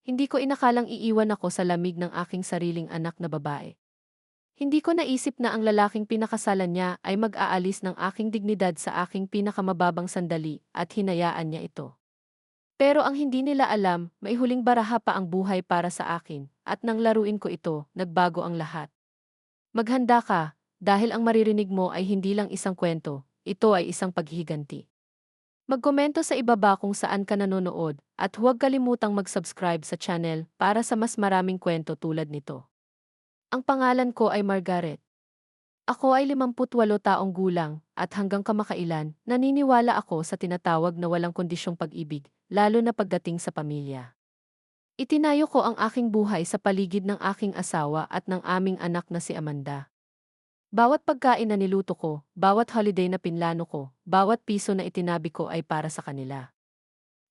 Hindi ko inakalang iiwan ako sa lamig ng aking sariling anak na babae. Hindi ko naisip na ang lalaking pinakasalan niya ay mag-aalis ng aking dignidad sa aking pinakamababang sandali at hinayaan niya ito. Pero ang hindi nila alam, may huling baraha pa ang buhay para sa akin, at nang laruin ko ito, nagbago ang lahat. Maghanda ka, dahil ang maririnig mo ay hindi lang isang kwento, ito ay isang paghihiganti. Magkomento sa ibaba kung saan ka nanonood, at huwag kalimutang mag-subscribe sa channel para sa mas maraming kwento tulad nito. Ang pangalan ko ay Margaret. Ako ay 58 taong gulang, at hanggang kamakailan, naniniwala ako sa tinatawag na walang kondisyong pag-ibig, lalo na pagdating sa pamilya. Itinayo ko ang aking buhay sa paligid ng aking asawa at ng aming anak na si Amanda. Bawat pagkain na niluto ko, bawat holiday na pinlano ko, bawat piso na itinabi ko ay para sa kanila.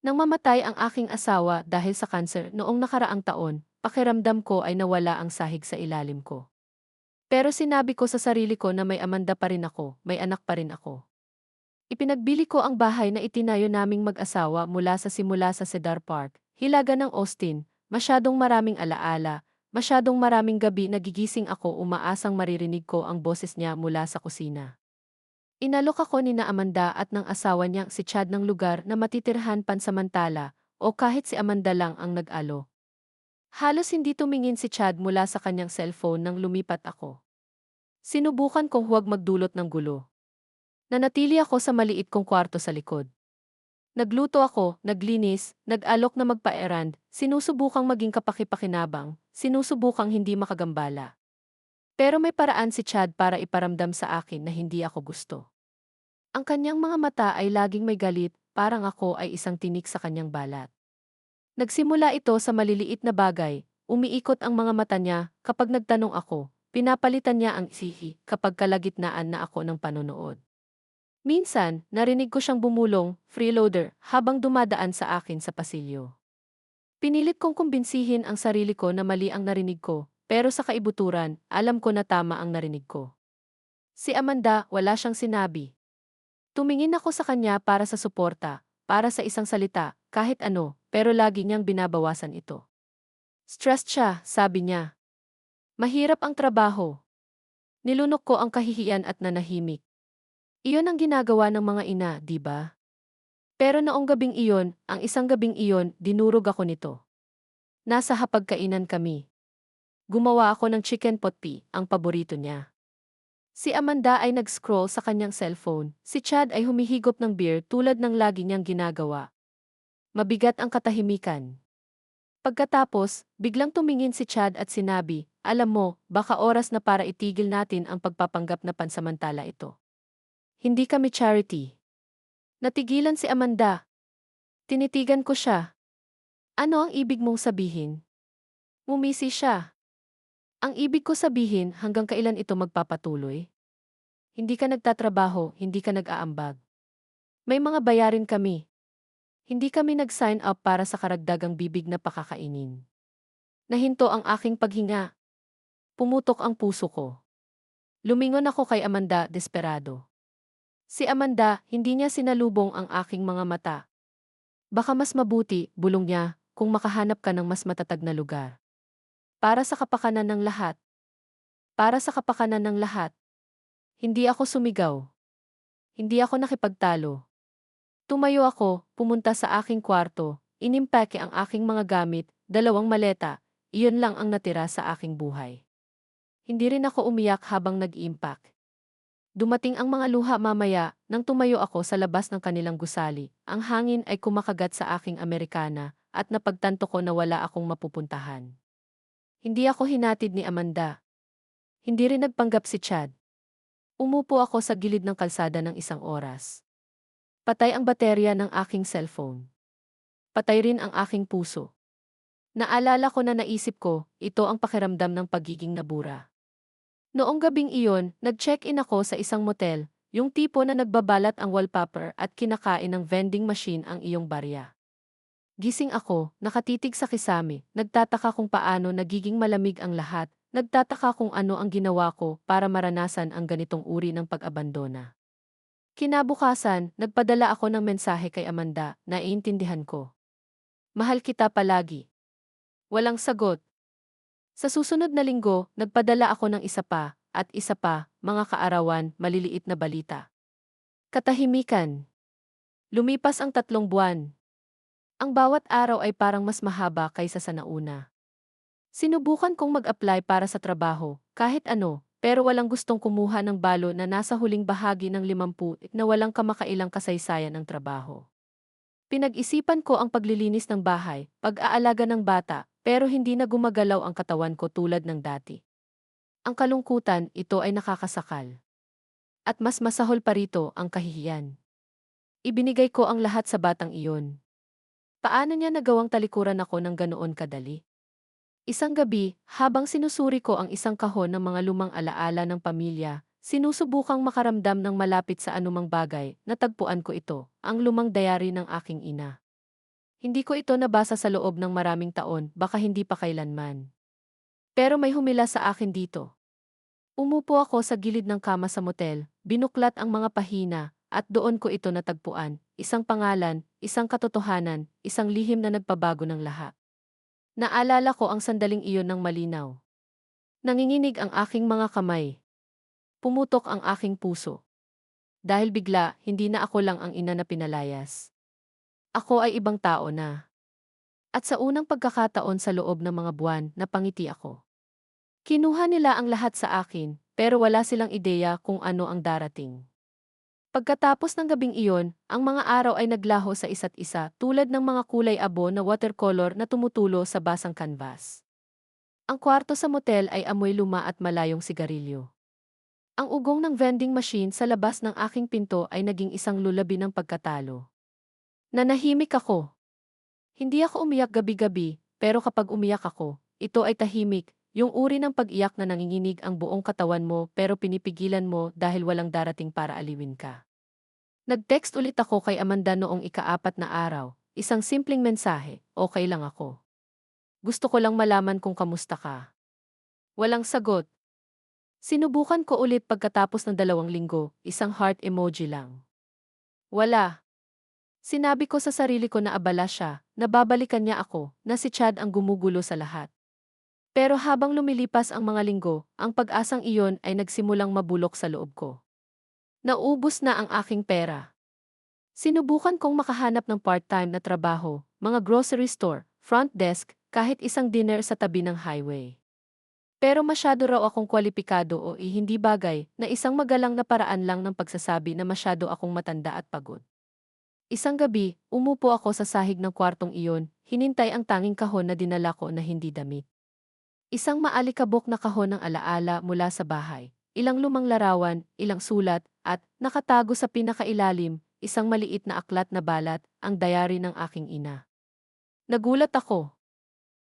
Nang mamatay ang aking asawa dahil sa kanser noong nakaraang taon, pakiramdam ko ay nawala ang sahig sa ilalim ko. Pero sinabi ko sa sarili ko na may Amanda pa rin ako, may anak pa rin ako. Ipinagbili ko ang bahay na itinayo naming mag-asawa mula sa simula sa Cedar Park, Hilaga ng Austin, masyadong maraming alaala, masyadong maraming gabi nagigising ako umaasang maririnig ko ang boses niya mula sa kusina. Inalok ako ni na Amanda at ng asawa niyang si Chad ng lugar na matitirhan pansamantala o kahit si Amanda lang ang nag-alo. Halos hindi tumingin si Chad mula sa kanyang cellphone nang lumipat ako. Sinubukan kong huwag magdulot ng gulo. Nanatili ako sa maliit kong kwarto sa likod. Nagluto ako, naglinis, nag-alok na magpa-errand, sinusubukang maging kapakipakinabang, sinusubukang hindi makagambala. Pero may paraan si Chad para iparamdam sa akin na hindi ako gusto. Ang kanyang mga mata ay laging may galit, parang ako ay isang tinik sa kanyang balat. Nagsimula ito sa maliliit na bagay, umiikot ang mga mata niya kapag nagtanong ako, pinapalitan niya ang isihi kapag kalagitnaan na ako ng panonood. Minsan, narinig ko siyang bumulong, freeloader, habang dumadaan sa akin sa pasilyo. Pinilit kong kumbinsihin ang sarili ko na mali ang narinig ko, pero sa kaibuturan, alam ko na tama ang narinig ko. Si Amanda, wala siyang sinabi. Tumingin ako sa kanya para sa suporta, para sa isang salita, kahit ano, pero lagi niyang binabawasan ito. Stressed siya, sabi niya. Mahirap ang trabaho. Nilunok ko ang kahihiyan at nanahimik. Iyon ang ginagawa ng mga ina, di ba? Pero noong gabing iyon, ang isang gabing iyon, dinurog ako nito. Nasa hapagkainan kami. Gumawa ako ng chicken pot pie, ang paborito niya. Si Amanda ay nag-scroll sa kanyang cellphone, si Chad ay humihigop ng beer tulad ng lagi niyang ginagawa. Mabigat ang katahimikan. Pagkatapos, biglang tumingin si Chad at sinabi, alam mo, baka oras na para itigil natin ang pagpapanggap na pansamantala ito. Hindi kami charity. Natigilan si Amanda. Tinitigan ko siya. Ano ang ibig mong sabihin? Ngumisi siya. Ang ibig ko sabihin hanggang kailan ito magpapatuloy? Hindi ka nagtatrabaho, hindi ka nag-aambag. May mga bayarin kami. Hindi kami nag-sign up para sa karagdagang bibig na pakakainin. Nahinto ang aking paghinga. Pumutok ang puso ko. Lumingon ako kay Amanda, desperado. Si Amanda, hindi niya sinalubong ang aking mga mata. Baka mas mabuti, bulong niya, kung makahanap ka ng mas matatag na lugar. Para sa kapakanan ng lahat. Para sa kapakanan ng lahat. Hindi ako sumigaw. Hindi ako nakipagtalo. Tumayo ako, pumunta sa aking kwarto, inimpake ang aking mga gamit, 2 maleta, iyon lang ang natira sa aking buhay. Hindi rin ako umiyak habang nag-iimpact. Dumating ang mga luha mamaya, nang tumayo ako sa labas ng kanilang gusali, ang hangin ay kumakagat sa aking Amerikana, at napagtanto ko na wala akong mapupuntahan. Hindi ako hinatid ni Amanda. Hindi rin nagpanggap si Chad. Umupo ako sa gilid ng kalsada ng 1 oras. Patay ang baterya ng aking cellphone. Patay rin ang aking puso. Naalala ko na naisip ko, ito ang pakiramdam ng pagiging nabura. Noong gabing iyon, nag-check-in ako sa isang motel, yung tipo na nagbabalat ang wallpaper at kinakain ng vending machine ang iyong barya. Gising ako, nakatitig sa kisame, nagtataka kung paano nagiging malamig ang lahat, nagtataka kung ano ang ginawa ko para maranasan ang ganitong uri ng pag-abandona. Kinabukasan, nagpadala ako ng mensahe kay Amanda, naiintindihan ko. Mahal kita palagi. Walang sagot. Sa susunod na linggo, nagpadala ako ng isa pa, at isa pa, mga kaarawan, maliliit na balita. Katahimikan. Lumipas ang 3 buwan. Ang bawat araw ay parang mas mahaba kaysa sa nauna. Sinubukan kong mag-apply para sa trabaho, kahit ano, pero walang gustong kumuha ng balo na nasa huling bahagi ng 50 na walang kamakailang kasaysayan ng trabaho. Pinag-isipan ko ang paglilinis ng bahay, pag-aalaga ng bata, pero hindi na gumagalaw ang katawan ko tulad ng dati. Ang kalungkutan, ito ay nakakasakal. At mas masahol pa rito ang kahihiyan. Ibinigay ko ang lahat sa batang iyon. Paano niya nagawang talikuran ako ng ganoon kadali? Isang gabi, habang sinusuri ko ang isang kahon ng mga lumang alaala ng pamilya, sinusubukang makaramdam ng malapit sa anumang bagay, natagpuan ko ito, ang lumang diary ng aking ina. Hindi ko ito nabasa sa loob ng maraming taon, baka hindi pa kailanman. Pero may humila sa akin dito. Umupo ako sa gilid ng kama sa motel, binuklat ang mga pahina, at doon ko ito natagpuan, isang pangalan, isang katotohanan, isang lihim na nagpabago ng lahat. Naalala ko ang sandaling iyon ng malinaw. Nanginginig ang aking mga kamay. Pumutok ang aking puso. Dahil bigla, hindi na ako lang ang ina na pinalayas. Ako ay ibang tao na. At sa unang pagkakataon sa loob ng mga buwan, napangiti ako. Kinuha nila ang lahat sa akin, pero wala silang ideya kung ano ang darating. Pagkatapos ng gabing iyon, ang mga araw ay naglaho sa isa't isa tulad ng mga kulay abo na watercolor na tumutulo sa basang canvas. Ang kwarto sa motel ay amoy luma at malayong sigarilyo. Ang ugong ng vending machine sa labas ng aking pinto ay naging isang lulabi ng pagkatalo. Nanahimik ako. Hindi ako umiyak gabi-gabi, pero kapag umiyak ako, ito ay tahimik, yung uri ng pag-iyak na nanginginig ang buong katawan mo pero pinipigilan mo dahil walang darating para aliwin ka. Nag-text ulit ako kay Amanda noong ika-4 na araw, isang simpleng mensahe, okay lang ako. Gusto ko lang malaman kung kamusta ka. Walang sagot. Sinubukan ko ulit pagkatapos ng 2 linggo, isang heart emoji lang. Wala. Sinabi ko sa sarili ko na abala siya, na babalikan niya ako, na si Chad ang gumugulo sa lahat. Pero habang lumilipas ang mga linggo, ang pag-asang iyon ay nagsimulang mabulok sa loob ko. Naubos na ang aking pera. Sinubukan kong makahanap ng part-time na trabaho, mga grocery store, front desk, kahit isang dinner sa tabi ng highway. Pero masyado raw akong kwalipikado o hindi bagay na isang magalang na paraan lang ng pagsasabi na masyado akong matanda at pagod. Isang gabi, umupo ako sa sahig ng kwartong iyon, hinintay ang tanging kahon na dinala ko na hindi damit. Isang maalikabok na kahon ng alaala mula sa bahay, ilang lumang larawan, ilang sulat, at nakatago sa pinakailalim, isang maliit na aklat na balat, ang diary ng aking ina. Nagulat ako.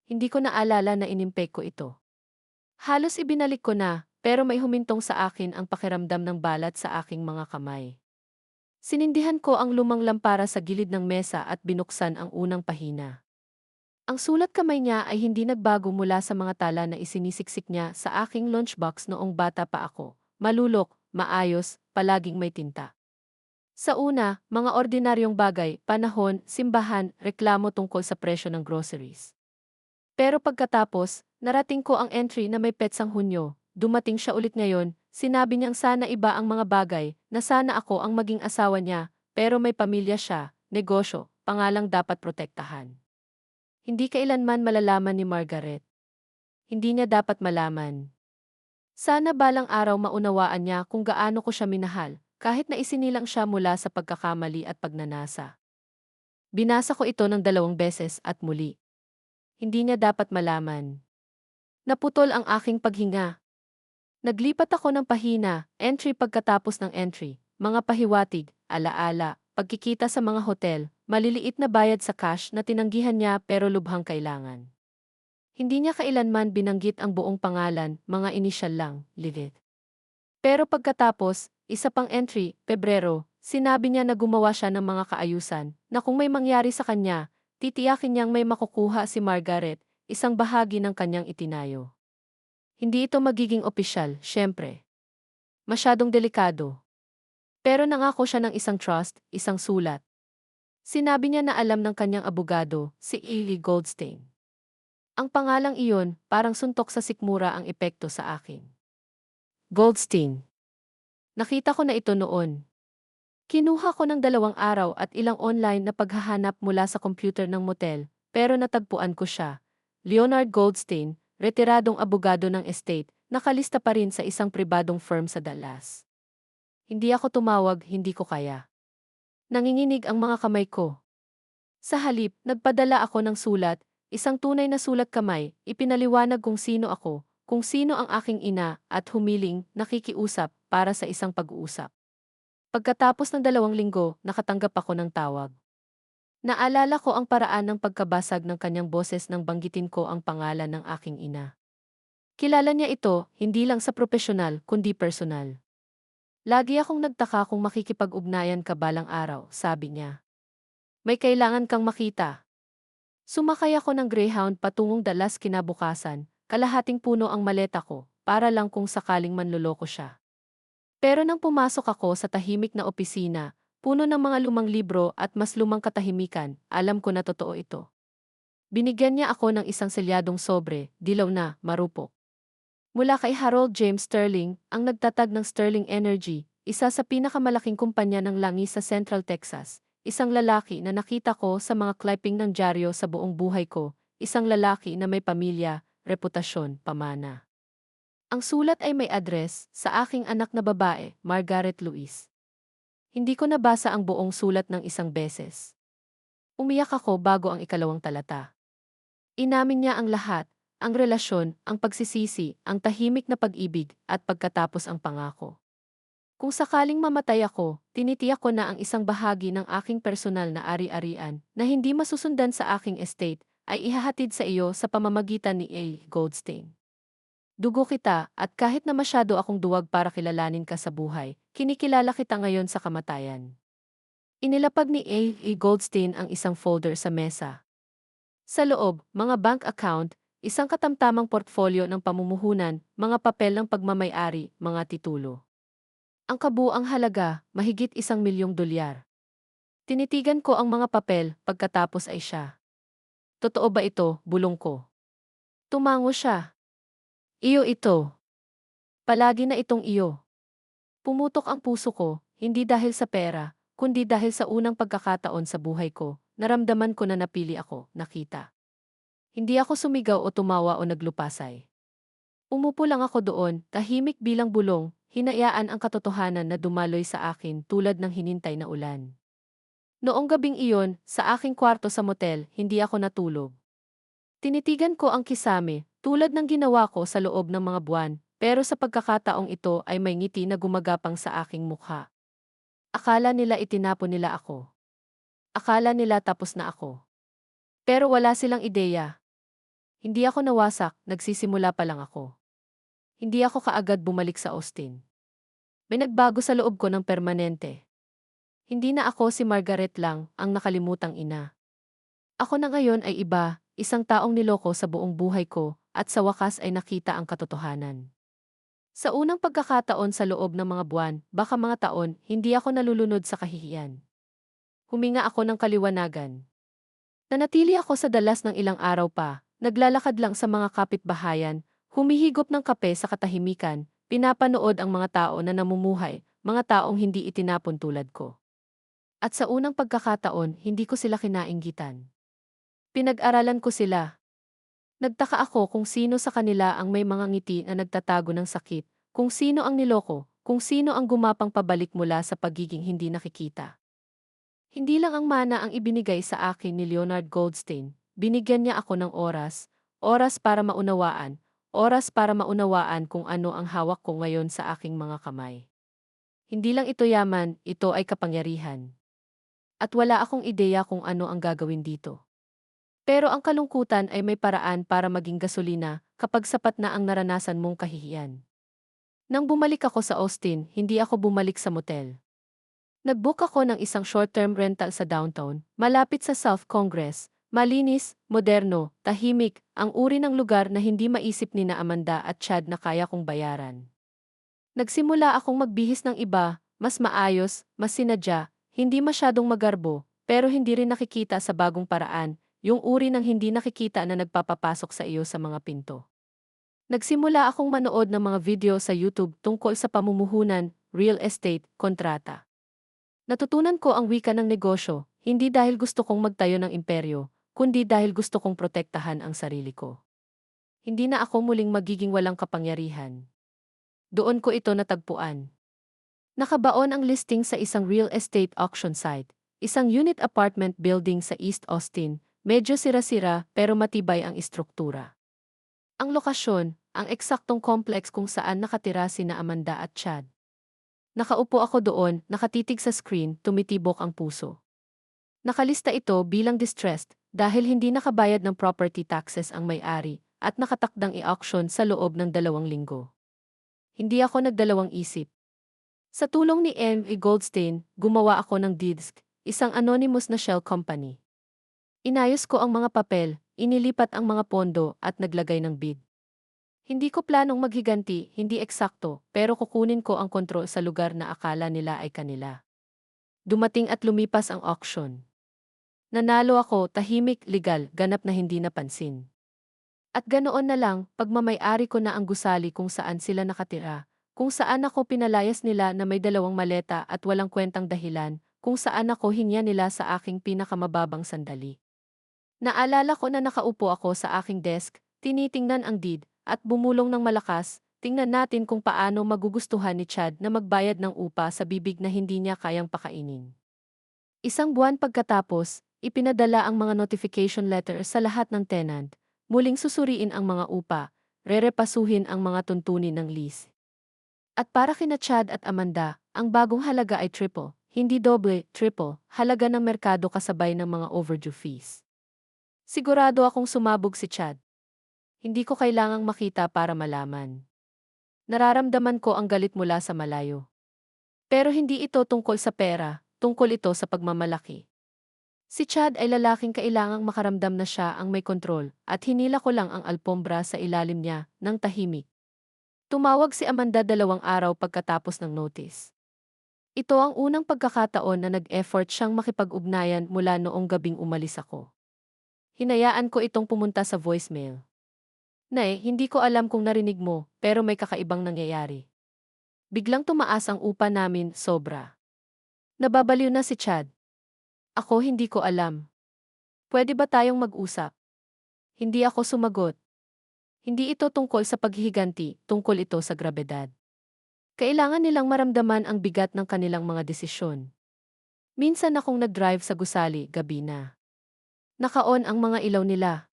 Hindi ko naalala na inimpek ko ito. Halos ibinalik ko na, pero may humintong sa akin ang pakiramdam ng balat sa aking mga kamay. Sinindihan ko ang lumang lampara sa gilid ng mesa at binuksan ang unang pahina. Ang sulat kamay niya ay hindi nagbago mula sa mga tala na isinisiksik niya sa aking lunchbox noong bata pa ako. Malulok, maayos, palaging may tinta. Sa una, mga ordinaryong bagay, panahon, simbahan, reklamo tungkol sa presyo ng groceries. Pero pagkatapos, narating ko ang entry na may petsang Hunyo. Dumating siya ulit ngayon, sinabi niyang sana iba ang mga bagay, na sana ako ang maging asawa niya, pero may pamilya siya, negosyo, pangalang dapat protektahan. Hindi kailanman malalaman ni Margaret. Hindi niya dapat malaman. Sana balang araw maunawaan niya kung gaano ko siya minahal, kahit na isinilang siya mula sa pagkakamali at pagnanasa. Binasa ko ito ng 2 beses at muli. Hindi niya dapat malaman. Naputol ang aking paghinga. Naglipat ako ng pahina, entry pagkatapos ng entry, mga pahiwatig, alaala, pagkikita sa mga hotel, maliliit na bayad sa cash na tinanggihan niya pero lubhang kailangan. Hindi niya kailanman binanggit ang buong pangalan, mga inisyal lang, Lilit. Pero pagkatapos, isa pang entry, Pebrero, sinabi niya na gumawa siya ng mga kaayusan, na kung may mangyari sa kanya, titiyakin niyang may makukuha si Margaret, isang bahagi ng kanyang itinayo. Hindi ito magiging opisyal, syempre. Masyadong delikado. Pero nangako siya ng isang trust, isang sulat. Sinabi niya na alam ng kanyang abogado, si Eli Goldstein. Ang pangalang iyon, parang suntok sa sikmura ang epekto sa akin. Goldstein. Nakita ko na ito noon. Kinuha ko ng 2 araw at ilang online na paghahanap mula sa computer ng motel, pero natagpuan ko siya. Leonard Goldstein, retiradong abogado ng estate, nakalista pa rin sa isang pribadong firm sa Dallas. Hindi ako tumawag, hindi ko kaya. Nanginginig ang mga kamay ko. Sa halip, nagpadala ako ng sulat, isang tunay na sulat kamay, ipinaliwanag kung sino ako, kung sino ang aking ina, at humiling, nakikiusap, para sa isang pag-uusap. Pagkatapos ng 2 linggo, nakatanggap ako ng tawag. Naalala ko ang paraan ng pagkabasag ng kanyang boses nang banggitin ko ang pangalan ng aking ina. Kilala niya ito, hindi lang sa profesional, kundi personal. Lagi akong nagtaka kung makikipag-ugnayan ka balang araw, sabi niya. May kailangan kang makita. Sumakay ako ng Greyhound patungong Dallas kinabukasan, kalahating puno ang maleta ko, para lang kung sakaling manloloko siya. Pero nang pumasok ako sa tahimik na opisina, puno ng mga lumang libro at mas lumang katahimikan, alam ko na totoo ito. Binigyan niya ako ng isang selyadong sobre, dilaw na, marupok. Mula kay Harold James Sterling, ang nagtatag ng Sterling Energy, isa sa pinakamalaking kumpanya ng langis sa Central Texas, isang lalaki na nakita ko sa mga clipping ng dyaryo sa buong buhay ko, isang lalaki na may pamilya, reputasyon, pamana. Ang sulat ay may address sa aking anak na babae, Margaret Louise. Hindi ko nabasa ang buong sulat ng isang beses. Umiyak ako bago ang 2 talata. Inamin niya ang lahat, ang relasyon, ang pagsisisi, ang tahimik na pag-ibig, at pagkatapos ang pangako. Kung sakaling mamatay ako, tinitiyak ko na ang isang bahagi ng aking personal na ari-arian na hindi masusundan sa aking estate ay ihahatid sa iyo sa pamamagitan ni A. Goldstein. Dugo kita at kahit na masyado akong duwag para kilalanin ka sa buhay, kinikilala kita ngayon sa kamatayan. Inilapag ni A. Goldstein ang isang folder sa mesa. Sa loob, mga bank account, isang katamtamang portfolio ng pamumuhunan, mga papel ng pagmamay-ari, mga titulo. Ang kabuang halaga, mahigit $1,000,000. Tinitigan ko ang mga papel, pagkatapos ay siya. Totoo ba ito, bulong ko? Tumango siya. Iyo ito. Palagi na itong iyo. Pumutok ang puso ko, hindi dahil sa pera, kundi dahil sa unang pagkakataon sa buhay ko, naramdaman ko na napili ako, nakita. Hindi ako sumigaw o tumawa o naglupasay. Umupo lang ako doon, tahimik bilang bulong, hinayaan ang katotohanan na dumaloy sa akin tulad ng hinintay na ulan. Noong gabing iyon, sa aking kwarto sa motel, hindi ako natulog. Tinitigan ko ang kisame, tulad ng ginawa ko sa loob ng mga buwan, pero sa pagkakataong ito ay may ngiti na gumagapang sa aking mukha. Akala nila itinapon nila ako. Akala nila tapos na ako. Pero wala silang ideya. Hindi ako nawasak, nagsisimula pa lang ako. Hindi ako kaagad bumalik sa Austin. May nagbago sa loob ko ng permanente. Hindi na ako si Margaret lang, ang nakalimutang ina. Ako na ngayon ay iba, isang taong niloko sa buong buhay ko, at sa wakas ay nakita ang katotohanan. Sa unang pagkakataon sa loob ng mga buwan, baka mga taon, hindi ako nalulunod sa kahihiyan. Huminga ako ng kaliwanagan. Nanatili ako sa Dallas ng ilang araw pa, naglalakad lang sa mga kapitbahayan, humihigop ng kape sa katahimikan, pinapanood ang mga tao na namumuhay, mga taong hindi itinapon tulad ko. At sa unang pagkakataon, hindi ko sila kinainggitan. Pinag-aralan ko sila. Nagtaka ako kung sino sa kanila ang may mga ngiti na nagtatago ng sakit, kung sino ang niloko, kung sino ang gumapang pabalik mula sa pagiging hindi nakikita. Hindi lang ang mana ang ibinigay sa akin ni Leonard Goldstein, binigyan niya ako ng oras, oras para maunawaan kung ano ang hawak ko ngayon sa aking mga kamay. Hindi lang ito yaman, ito ay kapangyarihan. At wala akong ideya kung ano ang gagawin dito. Pero ang kalungkutan ay may paraan para maging gasolina kapag sapat na ang naranasan mong kahihiyan. Nang bumalik ako sa Austin, hindi ako bumalik sa motel. Nag-book ako ng isang short-term rental sa downtown, malapit sa South Congress, malinis, moderno, tahimik, ang uri ng lugar na hindi maisip ni na Amanda at Chad na kaya kong bayaran. Nagsimula akong magbihis ng iba, mas maayos, mas sinadya, hindi masyadong magarbo, pero hindi rin nakikita sa bagong paraan, yung uri ng hindi nakikita na nagpapapasok sa iyo sa mga pinto. Nagsimula akong manood ng mga video sa YouTube tungkol sa pamumuhunan, real estate, kontrata. Natutunan ko ang wika ng negosyo, hindi dahil gusto kong magtayo ng imperyo, kundi dahil gusto kong protektahan ang sarili ko. Hindi na ako muling magiging walang kapangyarihan. Doon ko ito natagpuan. Nakabaon ang listing sa isang real estate auction site, isang unit apartment building sa East Austin, medyo sira-sira pero matibay ang istruktura. Ang lokasyon, ang eksaktong complex kung saan nakatira sina Amanda at Chad. Nakaupo ako doon, nakatitig sa screen, tumitibok ang puso. Nakalista ito bilang distressed dahil hindi nakabayad ng property taxes ang may-ari at nakatakdang i-auction sa loob ng 2 linggo. Hindi ako nagdalawang isip. Sa tulong ni M.E. Goldstein, gumawa ako ng deeds, isang anonymous na shell company. Inayos ko ang mga papel, inilipat ang mga pondo at naglagay ng bid. Hindi ko planong maghiganti, hindi eksakto, pero kukunin ko ang kontrol sa lugar na akala nila ay kanila. Dumating at lumipas ang auction. Nanalo ako, tahimik, legal, ganap na hindi napansin. At ganoon na lang, pagmamay-ari ko na ang gusali kung saan sila nakatira, kung saan ako pinalayas nila na may 2 maleta at walang kwentang dahilan, kung saan ako hinya nila sa aking pinakamababang sandali. Naalala ko na nakaupo ako sa aking desk, tinitingnan ang deed, at bumulong ng malakas, tingnan natin kung paano magugustuhan ni Chad na magbayad ng upa sa bibig na hindi niya kayang pakainin. 1 buwan pagkatapos, ipinadala ang mga notification letter sa lahat ng tenant, muling susuriin ang mga upa, rerepasuhin ang mga tuntunin ng lease. At para kina Chad at Amanda, ang bagong halaga ay triple, hindi doble, triple, halaga ng merkado kasabay ng mga overdue fees. Sigurado akong sumabog si Chad. Hindi ko kailangang makita para malaman. Nararamdaman ko ang galit mula sa malayo. Pero hindi ito tungkol sa pera, tungkol ito sa pagmamalaki. Si Chad ay lalaking kailangang makaramdam na siya ang may kontrol at hinila ko lang ang alpombra sa ilalim niya ng tahimik. Tumawag si Amanda 2 araw pagkatapos ng notice. Ito ang unang pagkakataon na nag-effort siyang makipag-ugnayan mula noong gabing umalis ako. Hinayaan ko itong pumunta sa voicemail. Nay, hindi ko alam kung narinig mo, pero may kakaibang nangyayari. Biglang tumaas ang upa namin, sobra. Nababaliw na si Chad. Ako hindi ko alam. Pwede ba tayong mag-usap? Hindi ako sumagot. Hindi ito tungkol sa paghihiganti, tungkol ito sa grabedad. Kailangan nilang maramdaman ang bigat ng kanilang mga desisyon. Minsan akong nag-drive sa gusali, gabi na. Naka-on ang mga ilaw nila.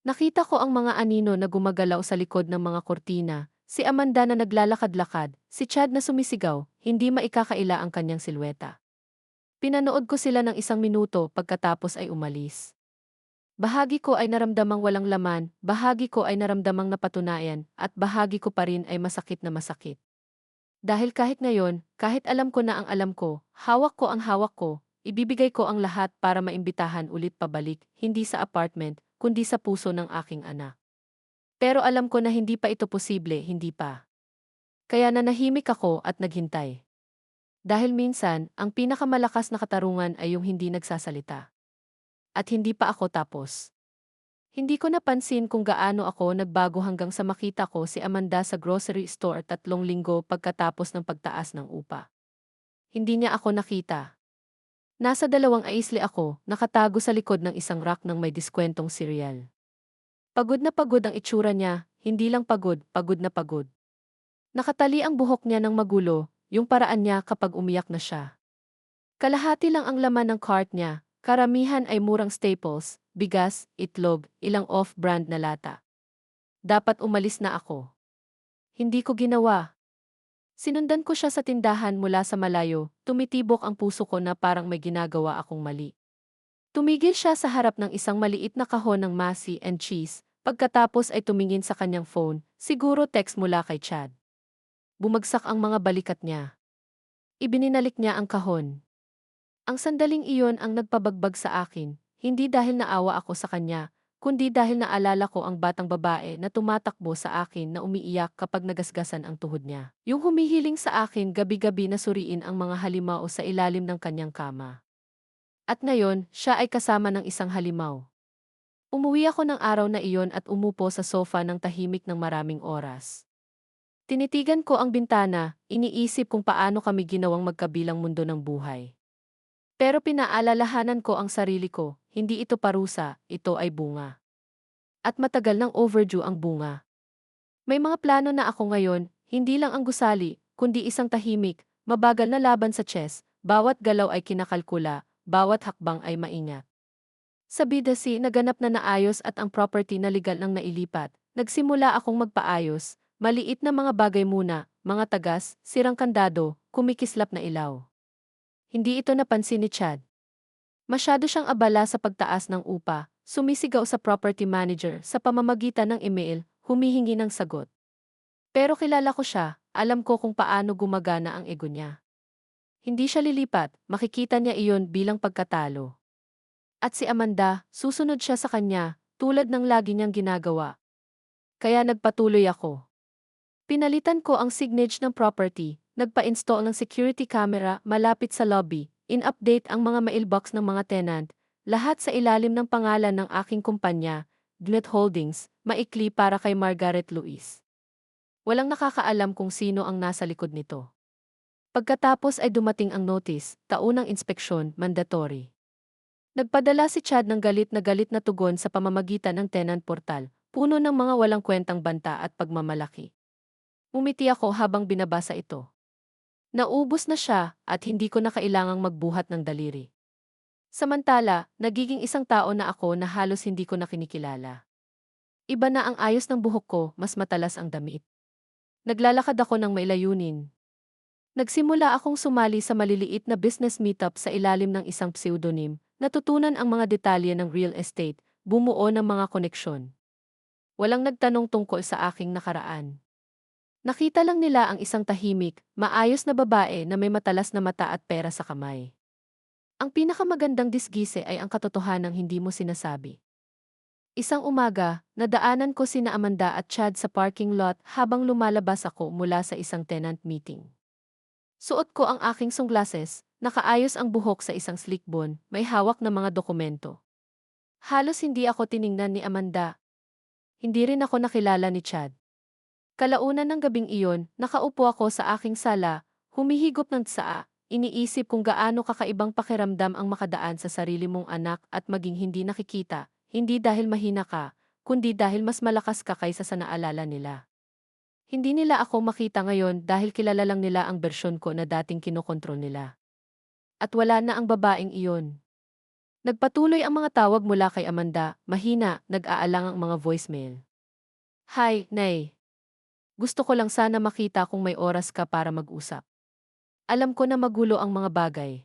Nakita ko ang mga anino na gumagalaw sa likod ng mga kortina, si Amanda na naglalakad-lakad, si Chad na sumisigaw, hindi maikakaila ang kanyang silweta. Pinanood ko sila ng 1 minuto pagkatapos ay umalis. Bahagi ko ay naramdamang walang laman, bahagi ko ay naramdamang napatunayan, at bahagi ko pa rin ay masakit na masakit. Dahil kahit ngayon, kahit alam ko na ang alam ko, hawak ko ang hawak ko, ibibigay ko ang lahat para maimbitahan ulit pabalik, hindi sa apartment, kundi sa puso ng aking anak. Pero alam ko na hindi pa ito posible, hindi pa. Kaya nanahimik ako at naghintay. Dahil minsan, ang pinakamalakas na katarungan ay yung hindi nagsasalita. At hindi pa ako tapos. Hindi ko napansin kung gaano ako nagbago hanggang sa makita ko si Amanda sa grocery store 3 linggo pagkatapos ng pagtaas ng upa. Hindi niya ako nakita. Nasa 2 aisle ako, nakatago sa likod ng isang rack ng may diskwentong cereal. Pagod na pagod ang itsura niya, hindi lang pagod, pagod na pagod. Nakatali ang buhok niya ng magulo, yung paraan niya kapag umiyak na siya. Kalahati lang ang laman ng cart niya, karamihan ay murang staples, bigas, itlog, ilang off-brand na lata. Dapat umalis na ako. Hindi ko ginawa. Sinundan ko siya sa tindahan mula sa malayo, tumitibok ang puso ko na parang may ginagawa akong mali. Tumigil siya sa harap ng isang maliit na kahon ng masi and cheese, pagkatapos ay tumingin sa kanyang phone, siguro text mula kay Chad. Bumagsak ang mga balikat niya. Ibininalik niya ang kahon. Ang sandaling iyon ang nagpabagbag sa akin, hindi dahil naawa ako sa kanya, kundi dahil naalala ko ang batang babae na tumatakbo sa akin na umiiyak kapag nagasgasan ang tuhod niya. Yung humihiling sa akin gabi-gabi na suriin ang mga halimaw sa ilalim ng kanyang kama. At ngayon, siya ay kasama ng isang halimaw. Umuwi ako ng araw na iyon at umupo sa sofa ng tahimik ng maraming oras. Tinitigan ko ang bintana, iniisip kung paano kami ginawang magkabilang mundo ng buhay. Pero pinaalalahanan ko ang sarili ko, hindi ito parusa, ito ay bunga. At matagal nang overdue ang bunga. May mga plano na ako ngayon, hindi lang ang gusali, kundi isang tahimik, mabagal na laban sa chess, bawat galaw ay kinakalkula, bawat hakbang ay maingat. Sa bidasi, naganap na naayos at ang property na legal nang nailipat. Nagsimula akong magpaayos, maliit na mga bagay muna, mga tagas, sirang kandado, kumikislap na ilaw. Hindi ito napansin ni Chad. Masyado siyang abala sa pagtaas ng upa, sumisigaw sa property manager sa pamamagitan ng email, humihingi ng sagot. Pero kilala ko siya, alam ko kung paano gumagana ang ego niya. Hindi siya lilipat, makikita niya iyon bilang pagkatalo. At si Amanda, susunod siya sa kanya, tulad ng lagi niyang ginagawa. Kaya nagpatuloy ako. Pinalitan ko ang signage ng property, nagpa-install ng security camera malapit sa lobby, in-update ang mga mailbox ng mga tenant, lahat sa ilalim ng pangalan ng aking kumpanya, Gnet Holdings, maikli para kay Margaret Luis. Walang nakakaalam kung sino ang nasa likod nito. Pagkatapos ay dumating ang notice, taunang inspeksyon, mandatory. Nagpadala si Chad ng galit na tugon sa pamamagitan ng tenant portal, puno ng mga walang kwentang banta at pagmamalaki. Umiti ako habang binabasa ito. Naubos na siya at hindi ko na kailangang magbuhat ng daliri. Samantala, nagiging isang tao na ako na halos hindi ko na kinikilala. Iba na ang ayos ng buhok ko, mas matalas ang damit. Naglalakad ako ng may layunin. Nagsimula akong sumali sa maliliit na business meetup sa ilalim ng isang pseudonym, natutunan ang mga detalye ng real estate, bumuo ng mga koneksyon. Walang nagtanong tungkol sa aking nakaraan. Nakita lang nila ang isang tahimik, maayos na babae na may matalas na mata at pera sa kamay. Ang pinakamagandang disgise ay ang katotohanang hindi mo sinasabi. Isang umaga, nadaanan ko sina Amanda at Chad sa parking lot habang lumalabas ako mula sa isang tenant meeting. Suot ko ang aking sunglasses, nakaayos ang buhok sa isang slickbone, may hawak na mga dokumento. Halos hindi ako tiningnan ni Amanda. Hindi rin ako nakilala ni Chad. Kalaunan ng gabing iyon, nakaupo ako sa aking sala, humihigop ng tsaa, iniisip kung gaano kakaibang pakiramdam ang makadaan sa sarili mong anak at maging hindi nakikita, hindi dahil mahina ka, kundi dahil mas malakas ka kaysa sa naalala nila. Hindi nila ako makita ngayon dahil kilala lang nila ang bersyon ko na dating kinokontrol nila. At wala na ang babaeng iyon. Nagpatuloy ang mga tawag mula kay Amanda, mahina, nag-aalang ang mga voicemail. Hi, Nay. Gusto ko lang sana makita kung may oras ka para mag-usap. Alam ko na magulo ang mga bagay.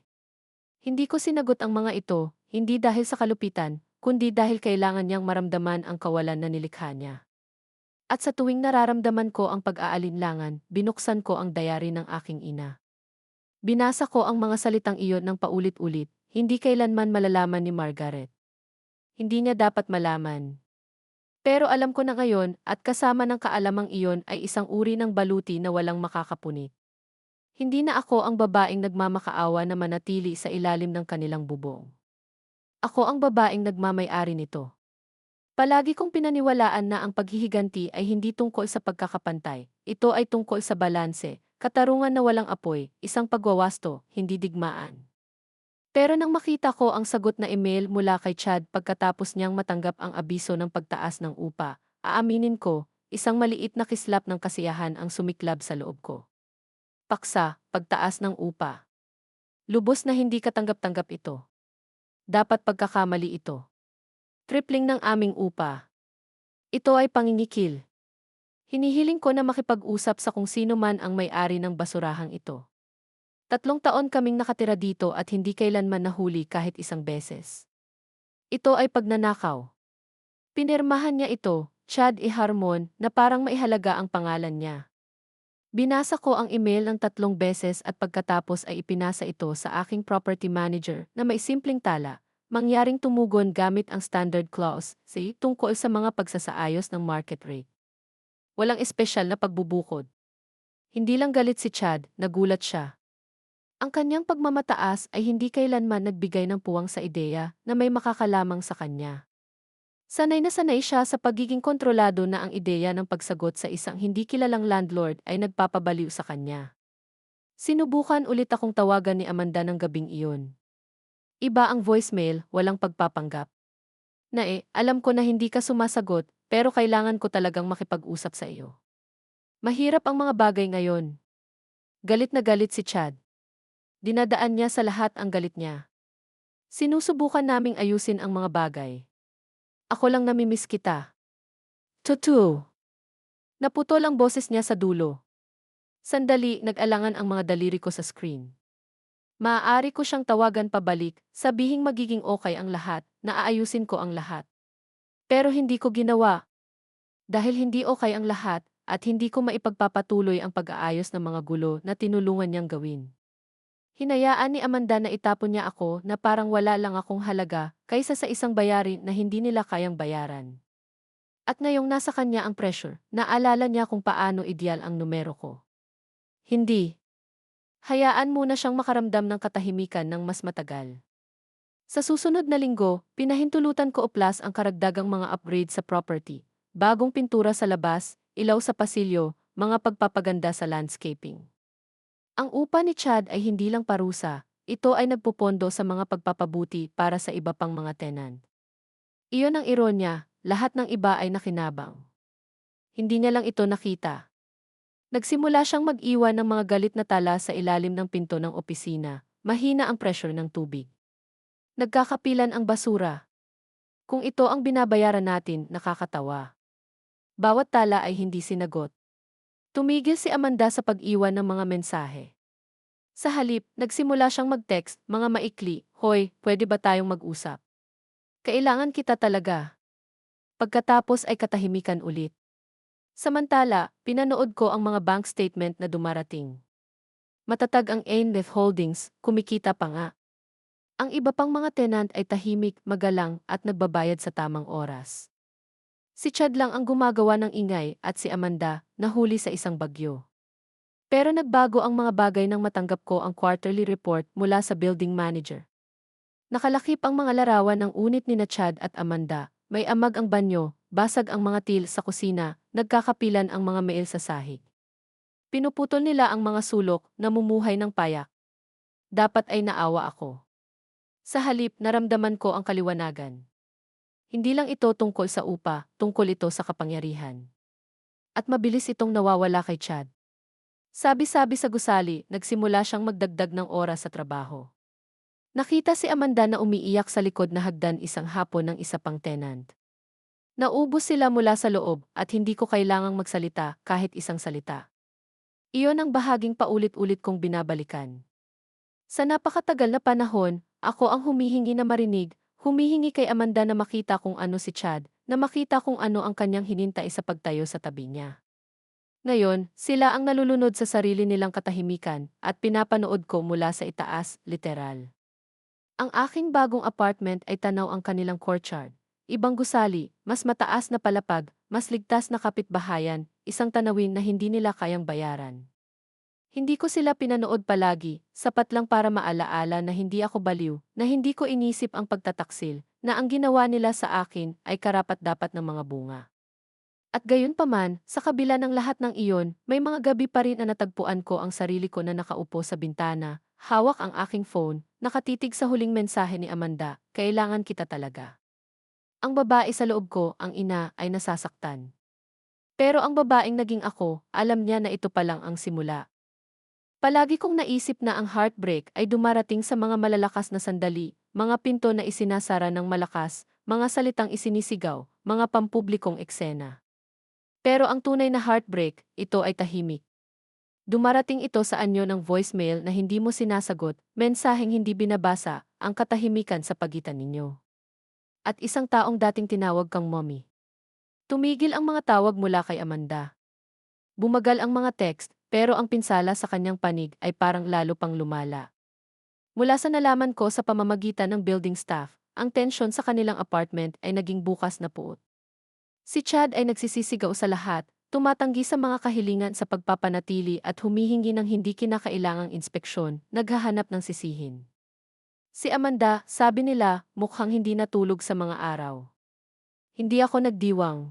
Hindi ko sinagot ang mga ito, hindi dahil sa kalupitan, kundi dahil kailangan niyang maramdaman ang kawalan na nilikha niya. At sa tuwing nararamdaman ko ang pag-aalinlangan, binuksan ko ang diary ng aking ina. Binasa ko ang mga salitang iyon ng paulit-ulit, hindi kailanman malalaman ni Margaret. Hindi niya dapat malaman. Pero alam ko na ngayon at kasama ng kaalamang iyon ay isang uri ng baluti na walang makakapunit. Hindi na ako ang babaeng nagmamakaawa na manatili sa ilalim ng kanilang bubong. Ako ang babaeng nagmamay-ari nito. Palagi kong pinaniwalaan na ang paghihiganti ay hindi tungkol sa pagkakapantay, ito ay tungkol sa balanse, katarungan na walang apoy, isang pagwawasto, hindi digmaan. Pero nang makita ko ang sagot na email mula kay Chad pagkatapos niyang matanggap ang abiso ng pagtaas ng upa, aaminin ko, isang maliit na kislap ng kasiyahan ang sumiklab sa loob ko. Paksa, pagtaas ng upa. Lubos na hindi katanggap-tanggap ito. Dapat pagkakamali ito. Tripling ng aming upa. Ito ay pangingikil. Hinihiling ko na makipag-usap sa kung sino man ang may-ari ng basurahang ito. 3 taon kaming nakatira dito at hindi kailanman nahuli kahit isang beses. Ito ay pagnanakaw. Pinirmahan niya ito, Chad E. Harmon, na parang maihalaga ang pangalan niya. Binasa ko ang email ng 3 beses at pagkatapos ay ipinasa ito sa aking property manager na may simpleng tala, mangyaring tumugon gamit ang standard clause, tungkol sa mga pagsasaayos ng market rate. Walang espesyal na pagbubukod. Hindi lang galit si Chad, nagulat siya. Ang kanyang pagmamataas ay hindi kailanman nagbigay ng puwang sa ideya na may makakalamang sa kanya. Sanay na sanay siya sa pagiging kontrolado na ang ideya ng pagsagot sa isang hindi kilalang landlord ay nagpapabaliw sa kanya. Sinubukan ulit akong tawagan ni Amanda ng gabing iyon. Iba ang voicemail, walang pagpapanggap. Alam ko na hindi ka sumasagot, pero kailangan ko talagang makipag-usap sa iyo. Mahirap ang mga bagay ngayon. Galit na galit si Chad. Dinadaan niya sa lahat ang galit niya. Sinusubukan naming ayusin ang mga bagay. Ako lang namimiss kita. Tutu. Naputol ang boses niya sa dulo. Sandali, nag-alangan ang mga daliri ko sa screen. Maaari ko siyang tawagan pabalik, sabihing magiging okay ang lahat, na aayusin ko ang lahat. Pero hindi ko ginawa. Dahil hindi okay ang lahat, at hindi ko maipagpapatuloy ang pag-aayos ng mga gulo na tinulungan niyang gawin. Hinayaan ni Amanda na itapon niya ako na parang wala lang akong halaga kaysa sa isang bayari na hindi nila kayang bayaran. At ngayong nasa kanya ang pressure, naalala niya kung paano ideal ang numero ko. Hindi. Hayaan muna siyang makaramdam ng katahimikan ng mas matagal. Sa susunod na linggo, pinahintulutan ko uplas ang karagdagang mga upgrade sa property, bagong pintura sa labas, ilaw sa pasilyo, mga pagpapaganda sa landscaping. Ang upa ni Chad ay hindi lang parusa, ito ay nagpupondo sa mga pagpapabuti para sa iba pang mga tenant. Iyon ang ironya, lahat ng iba ay nakinabang. Hindi niya lang ito nakita. Nagsimula siyang mag-iwan ng mga galit na tala sa ilalim ng pinto ng opisina, mahina ang pressure ng tubig. Nagkakapilan ang basura. Kung ito ang binabayaran natin, nakakatawa. Bawat tala ay hindi sinagot. Tumigil si Amanda sa pag-iwan ng mga mensahe. Sa halip, nagsimula siyang mag-text, mga maikli, "Hoy, pwede ba tayong mag-usap? Kailangan kita talaga." Pagkatapos ay katahimikan ulit. Samantala, pinanood ko ang mga bank statement na dumarating. Matatag ang Ainleth Holdings, kumikita pa nga. Ang iba pang mga tenant ay tahimik, magalang at nagbabayad sa tamang oras. Si Chad lang ang gumagawa ng ingay at si Amanda, nahuli sa isang bagyo. Pero nagbago ang mga bagay nang matanggap ko ang quarterly report mula sa building manager. Nakalakip ang mga larawan ng unit ni na Chad at Amanda, may amag ang banyo, basag ang mga tiles sa kusina, nagkakapilan ang mga mail sa sahig. Pinuputol nila ang mga sulok, namumuhay ng payak. Dapat ay naawa ako. Sa halip, naramdaman ko ang kaliwanagan. Hindi lang ito tungkol sa upa, tungkol ito sa kapangyarihan. At mabilis itong nawawala kay Chad. Sabi-sabi sa gusali, nagsimula siyang magdagdag ng oras sa trabaho. Nakita si Amanda na umiiyak sa likod na hagdan isang hapon ng isa pang tenant. Naubos sila mula sa loob at hindi ko kailangang magsalita kahit isang salita. Iyon ang bahaging paulit-ulit kong binabalikan. Sa napakatagal na panahon, ako ang humihingi na marinig, humihingi kay Amanda na makita kung ano si Chad, na makita kung ano ang kanyang hinintay sa pagtayo sa tabi niya. Ngayon, sila ang nalulunod sa sarili nilang katahimikan at pinapanood ko mula sa itaas, literal. Ang aking bagong apartment ay tanaw ang kanilang courtyard. Ibang gusali, mas mataas na palapag, mas ligtas na kapitbahayan, isang tanawin na hindi nila kayang bayaran. Hindi ko sila pinanood palagi, sapat lang para maalaala na hindi ako baliw, na hindi ko inisip ang pagtataksil, na ang ginawa nila sa akin ay karapat-dapat ng mga bunga. At gayon paman, sa kabila ng lahat ng iyon, may mga gabi pa rin na natagpuan ko ang sarili ko na nakaupo sa bintana, hawak ang aking phone, nakatitig sa huling mensahe ni Amanda, "Kailangan kita talaga." Ang babae sa loob ko, ang ina, ay nasasaktan. Pero ang babaeng naging ako, alam niya na ito pa lang ang simula. Palagi kong naisip na ang heartbreak ay dumarating sa mga malalakas na sandali, mga pinto na isinasara ng malakas, mga salitang isinisigaw, mga pampublikong eksena. Pero ang tunay na heartbreak, ito ay tahimik. Dumarating ito sa anyo ng voicemail na hindi mo sinasagot, mensaheng hindi binabasa, ang katahimikan sa pagitan ninyo. At isang taong dating tinawag kang mommy. Tumigil ang mga tawag mula kay Amanda. Bumagal ang mga text, pero ang pinsala sa kanyang panig ay parang lalo pang lumala. Mula sa nalaman ko sa pamamagitan ng building staff, ang tensyon sa kanilang apartment ay naging bukas na puot. Si Chad ay nagsisisigaw sa lahat, tumatanggi sa mga kahilingan sa pagpapanatili at humihingi ng hindi kinakailangang inspeksyon, naghahanap ng sisihin. Si Amanda, sabi nila, mukhang hindi natulog sa mga araw. Hindi ako nagdiwang.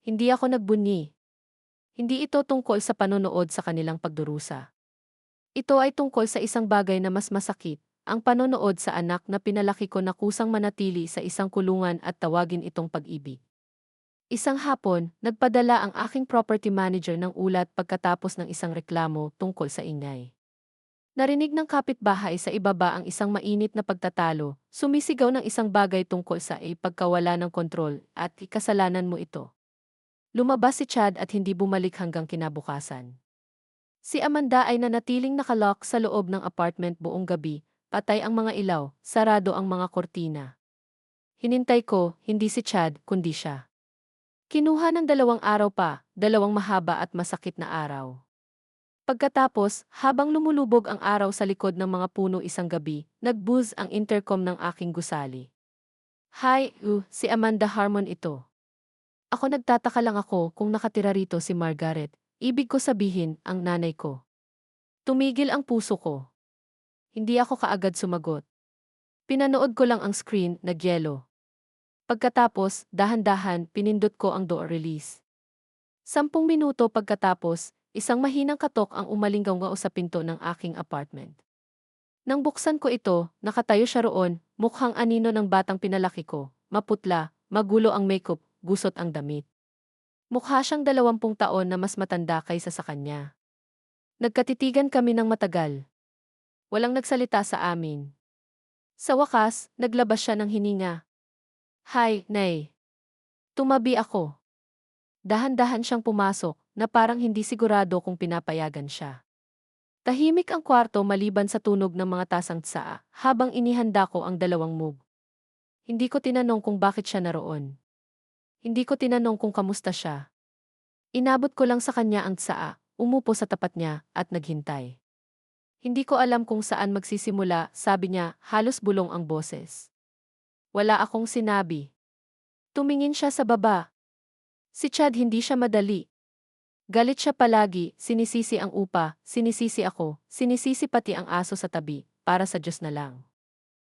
Hindi ako nagbunyi. Hindi ito tungkol sa panonood sa kanilang pagdurusa. Ito ay tungkol sa isang bagay na mas masakit, ang panonood sa anak na pinalaki ko na kusang manatili sa isang kulungan at tawagin itong pag-ibig. Isang hapon, nagpadala ang aking property manager ng ulat pagkatapos ng isang reklamo tungkol sa ingay. Narinig ng kapitbahay sa ibaba ang isang mainit na pagtatalo, sumisigaw ng isang bagay tungkol sa pagkawala ng kontrol at ikasalanan mo ito. Lumabas si Chad at hindi bumalik hanggang kinabukasan. Si Amanda ay nanatiling nakalock sa loob ng apartment buong gabi, patay ang mga ilaw, sarado ang mga kortina. Hinintay ko, hindi si Chad, kundi siya. Kinuha ng 2 araw pa, 2 mahaba at masakit na araw. Pagkatapos, habang lumulubog ang araw sa likod ng mga puno isang gabi, nag-buzz ang intercom ng aking gusali. Hi, si Amanda Harmon ito. Ako nagtataka lang ako kung nakatira rito si Margaret, ibig ko sabihin, ang nanay ko. Tumigil ang puso ko. Hindi ako kaagad sumagot. Pinanood ko lang ang screen, nagyelo. Pagkatapos, dahan-dahan, pinindot ko ang door release. 10 minuto pagkatapos, isang mahinang katok ang umalinggaw sa pinto ng aking apartment. Nang buksan ko ito, nakatayo siya roon, mukhang anino ng batang pinalaki ko, maputla, magulo ang makeup, gusot ang damit. Mukha siyang 20 taon na mas matanda kaysa sa kanya. Nagkatitigan kami ng matagal. Walang nagsalita sa amin. Sa wakas, naglabas siya ng hininga. Hi, Nay. Tumabi ako. Dahan-dahan siyang pumasok, na parang hindi sigurado kung pinapayagan siya. Tahimik ang kwarto maliban sa tunog ng mga tasang tsaa, habang inihanda ko ang 2 mug. Hindi ko tinanong kung bakit siya naroon. Hindi ko tinanong kung kamusta siya. Inabot ko lang sa kanya ang tsaa, umupo sa tapat niya, at naghintay. Hindi ko alam kung saan magsisimula, sabi niya, halos bulong ang boses. Wala akong sinabi. Tumingin siya sa baba. Si Chad hindi siya madali. Galit siya palagi, sinisisi ang upa, sinisisi ako, sinisisi pati ang aso sa tabi, para sa Diyos na lang.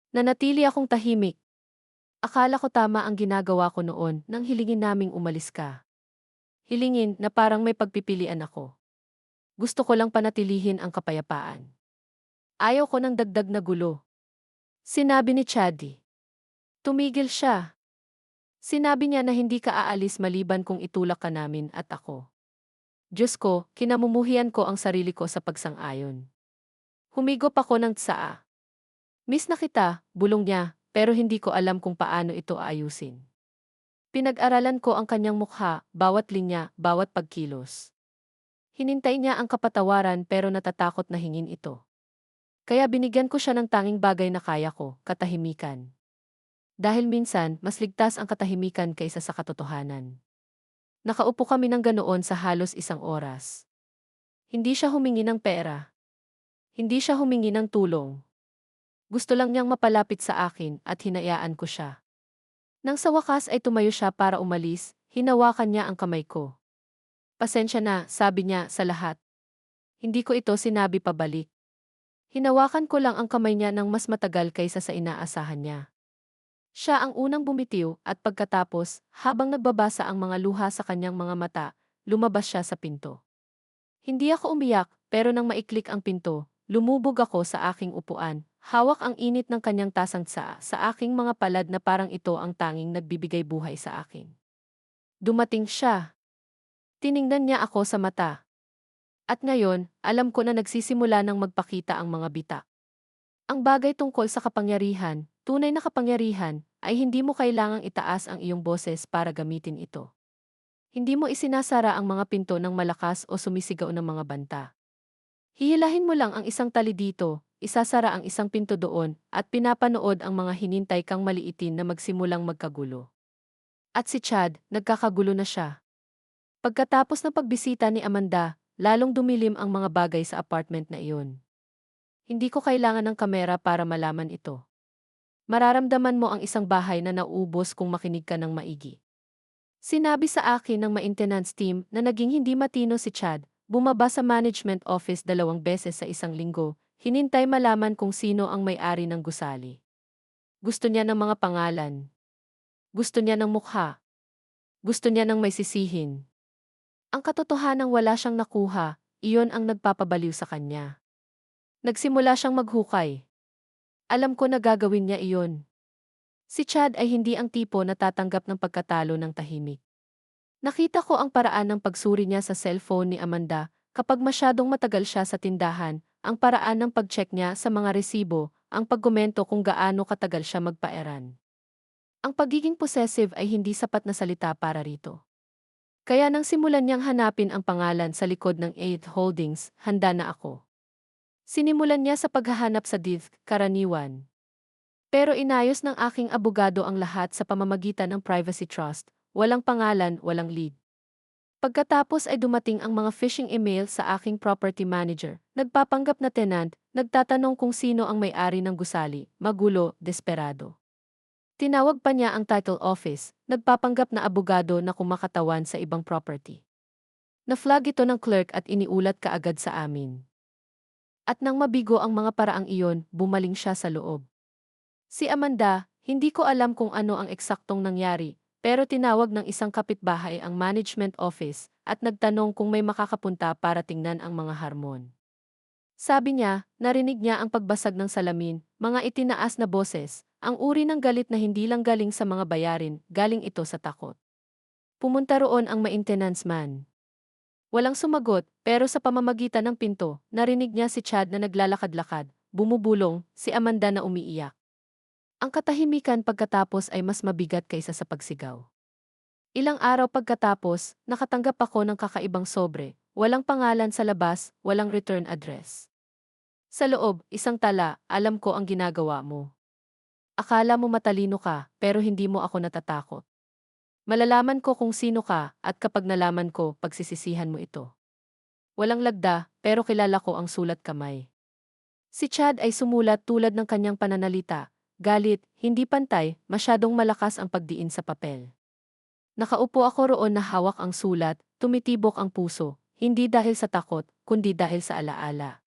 Nanatili akong tahimik. Akala ko tama ang ginagawa ko noon nang hilingin naming umalis ka. Hilingin na parang may pagpipilian ako. Gusto ko lang panatilihin ang kapayapaan. Ayaw ko ng dagdag na gulo. Sinabi ni Chaddy. Tumigil siya. Sinabi niya na hindi ka aalis maliban kung itulak ka namin at ako. Diyos ko, kinamumuhian ko ang sarili ko sa pagsang-ayon. Humigop ako ng tsaa. Miss na kita, bulong niya, pero hindi ko alam kung paano ito aayusin. Pinag-aralan ko ang kanyang mukha, bawat linya, bawat pagkilos. Hinintay niya ang kapatawaran pero natatakot na hingin ito. Kaya binigyan ko siya ng tanging bagay na kaya ko, katahimikan. Dahil minsan, mas ligtas ang katahimikan kaysa sa katotohanan. Nakaupo kami ng ganoon sa halos 1 oras. Hindi siya humingi ng pera. Hindi siya humingi ng tulong. Gusto lang niyang mapalapit sa akin at hinayaan ko siya. Nang sa wakas ay tumayo siya para umalis, hinawakan niya ang kamay ko. Pasensya na, sabi niya sa lahat. Hindi ko ito sinabi pabalik. Hinawakan ko lang ang kamay niya ng mas matagal kaysa sa inaasahan niya. Siya ang unang bumitiw at pagkatapos, habang nagbabasa ang mga luha sa kanyang mga mata, lumabas siya sa pinto. Hindi ako umiyak, pero nang maiklik ang pinto, lumubog ako sa aking upuan, hawak ang init ng kanyang tasang tsaa sa aking mga palad na parang ito ang tanging nagbibigay buhay sa akin. Dumating siya. Tiningnan niya ako sa mata. At ngayon, alam ko na nagsisimula ng magpakita ang mga bitak. Ang bagay tungkol sa kapangyarihan, tunay na kapangyarihan, ay hindi mo kailangang itaas ang iyong boses para gamitin ito. Hindi mo isinasara ang mga pinto ng malakas o sumisigaw ng mga banta. Hihilahin mo lang ang isang tali dito, isasara ang isang pinto doon, at pinapanood ang mga hinintay kang maliitin na magsimulang magkagulo. At si Chad, nagkakagulo na siya. Pagkatapos ng pagbisita ni Amanda, lalong dumilim ang mga bagay sa apartment na iyon. Hindi ko kailangan ng kamera para malaman ito. Mararamdaman mo ang isang bahay na nauubos kung makinig ka ng maigi. Sinabi sa akin ng maintenance team na naging hindi matino si Chad, bumaba sa management office 2 beses sa isang linggo, hinintay malaman kung sino ang may-ari ng gusali. Gusto niya ng mga pangalan. Gusto niya ng mukha. Gusto niya ng may sisihin. Ang katotohanang wala siyang nakuha, iyon ang nagpapabaliw sa kanya. Nagsimula siyang maghukay. Alam ko na gagawin niya iyon. Si Chad ay hindi ang tipo na tatanggap ng pagkatalo ng tahimik. Nakita ko ang paraan ng pagsuri niya sa cellphone ni Amanda kapag masyadong matagal siya sa tindahan, ang paraan ng pag-check niya sa mga resibo, ang pagkomento kung gaano katagal siya magpaeran. Ang pagiging possessive ay hindi sapat na salita para rito. Kaya nang simulan niyang hanapin ang pangalan sa likod ng 8 Holdings, handa na ako. Sinimulan niya sa paghahanap sa DIV, karaniwan. Pero inayos ng aking abogado ang lahat sa pamamagitan ng privacy trust, walang pangalan, walang lead. Pagkatapos ay dumating ang mga phishing email sa aking property manager, nagpapanggap na tenant, nagtatanong kung sino ang may-ari ng gusali, magulo, desperado. Tinawag pa niya ang title office, nagpapanggap na abogado na kumakatawan sa ibang property. Na-flag ito ng clerk at iniulat kaagad sa amin. At nang mabigo ang mga paraang iyon, bumaling siya sa loob. Si Amanda, hindi ko alam kung ano ang eksaktong nangyari, pero tinawag ng isang kapitbahay ang management office at nagtanong kung may makakapunta para tingnan ang mga harmon. Sabi niya, narinig niya ang pagbasag ng salamin, mga itinaas na boses, ang uri ng galit na hindi lang galing sa mga bayarin, galing ito sa takot. Pumunta roon ang maintenance man. Walang sumagot, pero sa pamamagitan ng pinto, narinig niya si Chad na naglalakad-lakad, bumubulong, si Amanda na umiiyak. Ang katahimikan pagkatapos ay mas mabigat kaysa sa pagsigaw. Ilang araw pagkatapos, nakatanggap ako ng kakaibang sobre, walang pangalan sa labas, walang return address. Sa loob, isang tala, alam ko ang ginagawa mo. Akala mo matalino ka, pero hindi mo ako natatakot. Malalaman ko kung sino ka, at kapag nalaman ko, pagsisisihan mo ito. Walang lagda, pero kilala ko ang sulat kamay. Si Chad ay sumulat tulad ng kanyang pananalita, galit, hindi pantay, masyadong malakas ang pagdiin sa papel. Nakaupo ako roon na hawak ang sulat, tumitibok ang puso, hindi dahil sa takot, kundi dahil sa alaala.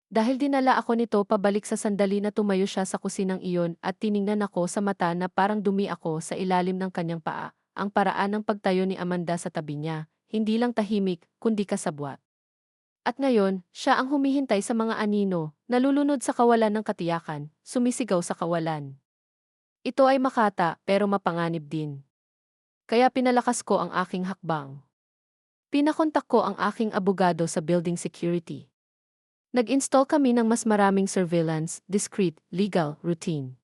Dahil dinala ako nito pabalik sa sandali na tumayo siya sa kusinang iyon at tiningnan ako sa mata na parang dumi ako sa ilalim ng kanyang paa, ang paraan ng pagtayo ni Amanda sa tabi niya, hindi lang tahimik, kundi kasabwat. At ngayon, siya ang humihintay sa mga anino, nalulunod sa kawalan ng katiyakan, sumisigaw sa kawalan. Ito ay makata pero mapanganib din. Kaya pinalakas ko ang aking hakbang. Pinakontak ko ang aking abogado sa building security. Nag-install kami ng mas maraming surveillance, discreet, legal, routine.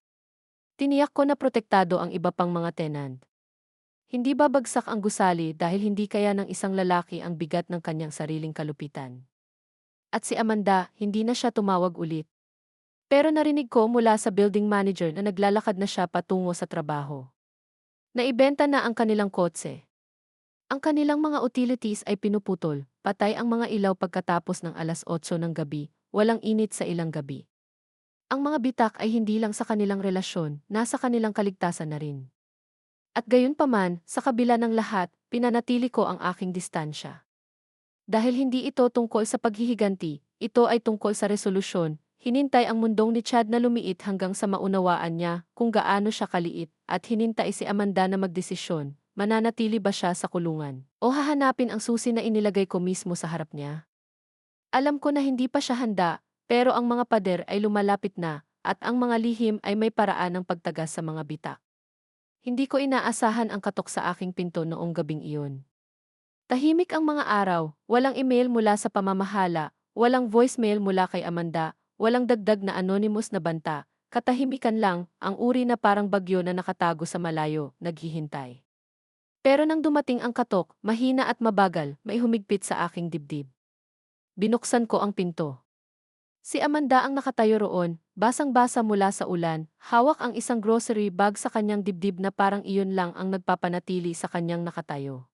Tiniyak ko na protektado ang iba pang mga tenant. Hindi babagsak ang gusali dahil hindi kaya ng isang lalaki ang bigat ng kanyang sariling kalupitan. At si Amanda, hindi na siya tumawag ulit. Pero narinig ko mula sa building manager na naglalakad na siya patungo sa trabaho. Naibenta na ang kanilang kotse. Ang kanilang mga utilities ay pinuputol, patay ang mga ilaw pagkatapos ng 8:00 ng gabi, walang init sa ilang gabi. Ang mga bitak ay hindi lang sa kanilang relasyon, nasa kanilang kaligtasan na rin. At gayunpaman, sa kabila ng lahat, pinanatili ko ang aking distansya. Dahil hindi ito tungkol sa paghihiganti, ito ay tungkol sa resolusyon. Hinintay ang mundong ni Chad na lumiit hanggang sa maunawaan niya kung gaano siya kaliit at hinintay si Amanda na magdesisyon, mananatili ba siya sa kulungan o hahanapin ang susi na inilagay ko mismo sa harap niya. Alam ko na hindi pa siya handa, pero ang mga pader ay lumalapit na at ang mga lihim ay may paraan ng pagtagas sa mga bitak. Hindi ko inaasahan ang katok sa aking pinto noong gabing iyon. Tahimik ang mga araw, walang email mula sa pamamahala, walang voicemail mula kay Amanda, walang dagdag na anonymous na banta, katahimikan lang, ang uri na parang bagyo na nakatago sa malayo, naghihintay. Pero nang dumating ang katok, mahina at mabagal, may humigpit sa aking dibdib. Binuksan ko ang pinto. Si Amanda ang nakatayo roon, basang-basa mula sa ulan, hawak ang isang grocery bag sa kanyang dibdib na parang iyon lang ang nagpapanatili sa kanyang nakatayo.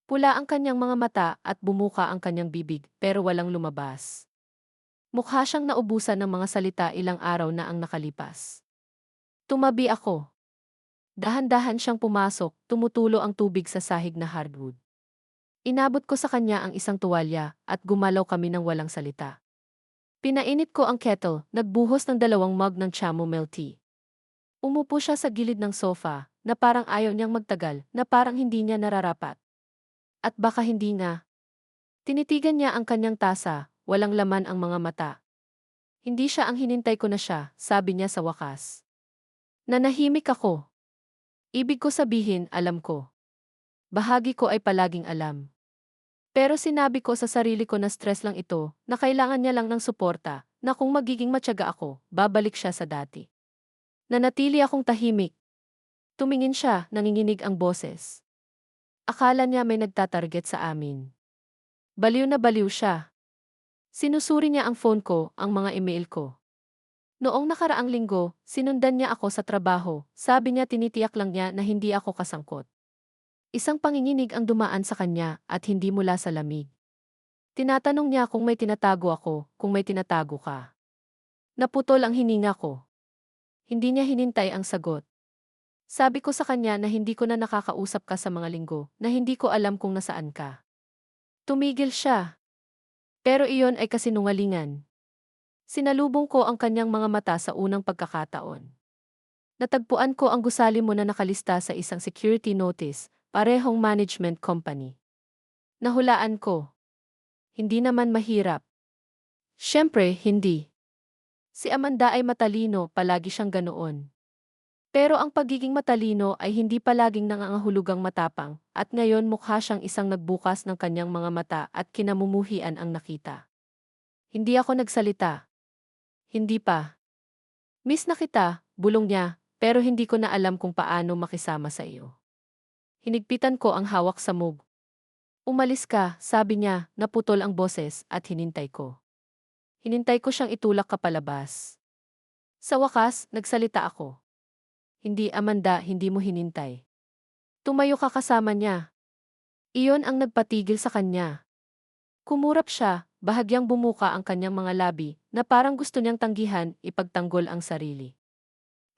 Pula ang kanyang mga mata at bumuka ang kanyang bibig, pero walang lumabas. Mukha siyang naubusan ng mga salita ilang araw na ang nakalipas. Tumabi ako. Dahan-dahan siyang pumasok, tumutulo ang tubig sa sahig na hardwood. Inabot ko sa kanya ang isang tuwalya at gumalaw kami ng walang salita. Pinainit ko ang kettle, nagbuhos ng 2 mug ng chamomile tea. Umupo siya sa gilid ng sofa, na parang ayaw niyang magtagal, na parang hindi niya nararapat. At baka hindi nga. Tinitigan niya ang kanyang tasa, walang laman ang mga mata. Hindi siya ang hinintay ko na siya, sabi niya sa wakas. Nanahimik ako. Ibig ko sabihin, alam ko. Bahagi ko ay palaging alam. Pero sinabi ko sa sarili ko na stress lang ito, na kailangan niya lang ng suporta, na kung magiging matyaga ako, babalik siya sa dati. Nanatili akong tahimik. Tumingin siya, nanginginig ang boses. Akala niya may nagtatarget sa amin. Baliw na baliw siya. Sinusuri niya ang phone ko, ang mga email ko. Noong nakaraang linggo, sinundan niya ako sa trabaho, sabi niya tinitiyak lang niya na hindi ako kasangkot. Isang panginginig ang dumaan sa kanya at hindi mula sa lamig. Tinatanong niya kung may tinatago ako, kung may tinatago ka. Naputol ang hininga ko. Hindi niya hinintay ang sagot. Sabi ko sa kanya na hindi ko na nakakausap ka sa mga linggo, na hindi ko alam kung nasaan ka. Tumigil siya. Pero iyon ay kasinungalingan. Sinalubong ko ang kanyang mga mata sa unang pagkakataon. Natagpuan ko ang gusali mo na nakalista sa isang security notice, parehong management company. Nahulaan ko. Hindi naman mahirap. Siyempre, hindi. Si Amanda ay matalino, palagi siyang ganoon. Pero ang pagiging matalino ay hindi palaging nangangahulugang matapang, at ngayon mukha siyang isang nagbukas ng kanyang mga mata at kinamumuhian ang nakita. Hindi ako nagsalita. Hindi pa. Miss na kita, bulong niya, pero hindi ko na alam kung paano makisama sa iyo. Hinigpitan ko ang hawak sa mug. Umalis ka, sabi niya, naputol ang boses at hinintay ko. Hinintay ko siyang itulak kapalabas. Sa wakas, nagsalita ako. Hindi Amanda, hindi mo hinintay. Tumayo ka kasama niya. Iyon ang nagpatigil sa kanya. Kumurap siya, bahagyang bumuka ang kanyang mga labi, na parang gusto niyang tanggihan, ipagtanggol ang sarili.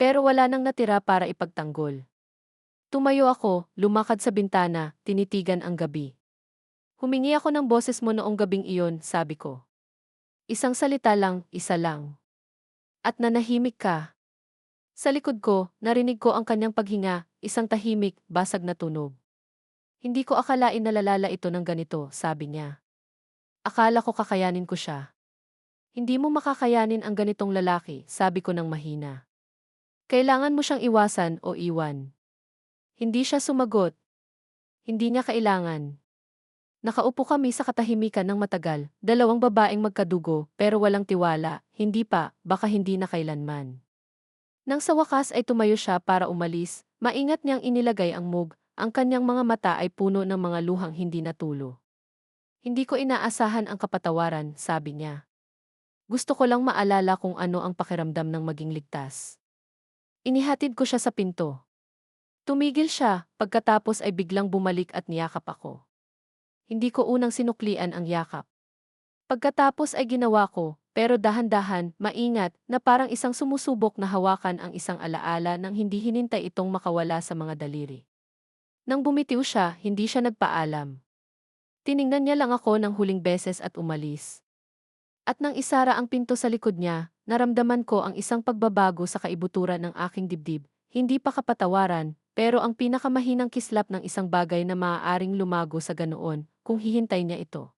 Pero wala nang natira para ipagtanggol. Tumayo ako, lumakad sa bintana, tinitigan ang gabi. Humingi ako ng boses mo noong gabing iyon, sabi ko. Isang salita lang, isa lang. At nanahimik ka. Sa likod ko, narinig ko ang kanyang paghinga, isang tahimik, basag na tunog. Hindi ko akalain na lalala ito ng ganito, sabi niya. Akala ko kakayanin ko siya. Hindi mo makakayanin ang ganitong lalaki, sabi ko ng mahina. Kailangan mo siyang iwasan o iwan. Hindi siya sumagot. Hindi niya kailangan. Nakaupo kami sa katahimikan ng matagal, dalawang babaeng magkadugo, pero walang tiwala, hindi pa, baka hindi na kailanman. Nang sa wakas ay tumayo siya para umalis, maingat niyang inilagay ang mug, ang kanyang mga mata ay puno ng mga luhang hindi natulo. Hindi ko inaasahan ang kapatawaran, sabi niya. Gusto ko lang maalala kung ano ang pakiramdam ng maging ligtas. Inihatid ko siya sa pinto. Tumigil siya, pagkatapos ay biglang bumalik at niyakap ako. Hindi ko unang sinuklian ang yakap. Pagkatapos ay ginawa ko, pero dahan-dahan, maingat, na parang isang sumusubok na hawakan ang isang alaala nang hindi hinintay itong makawala sa mga daliri. Nang bumitiw siya, hindi siya nagpaalam. Tiningnan niya lang ako ng huling beses at umalis. At nang isara ang pinto sa likod niya, naramdaman ko ang isang pagbabago sa kaibuturan ng aking dibdib, hindi pa kapatawaran, pero ang pinakamahinang kislap ng isang bagay na maaaring lumago sa ganoon, kung hihintay niya ito.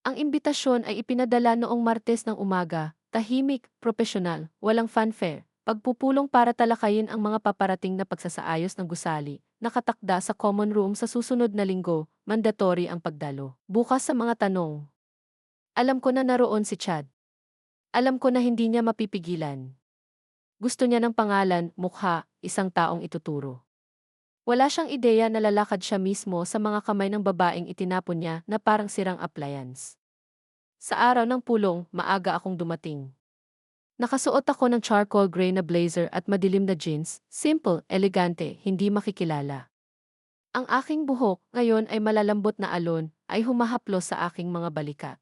Ang imbitasyon ay ipinadala noong Martes ng umaga, tahimik, propesyonal, walang fanfare, pagpupulong para talakayin ang mga paparating na pagsasaayos ng gusali, nakatakda sa common room sa susunod na linggo, mandatory ang pagdalo. Bukas sa mga tanong. Alam ko na naroon si Chad. Alam ko na hindi niya mapipigilan. Gusto niya ng pangalan, mukha, isang taong ituturo. Wala siyang ideya na lalakad siya mismo sa mga kamay ng babaeng itinapon niya na parang sirang appliance. Sa araw ng pulong, maaga akong dumating. Nakasuot ako ng charcoal gray na blazer at madilim na jeans, simple, elegante, hindi makikilala. Ang aking buhok, ngayon ay malalambot na alon, ay humahaplos sa aking mga balikat.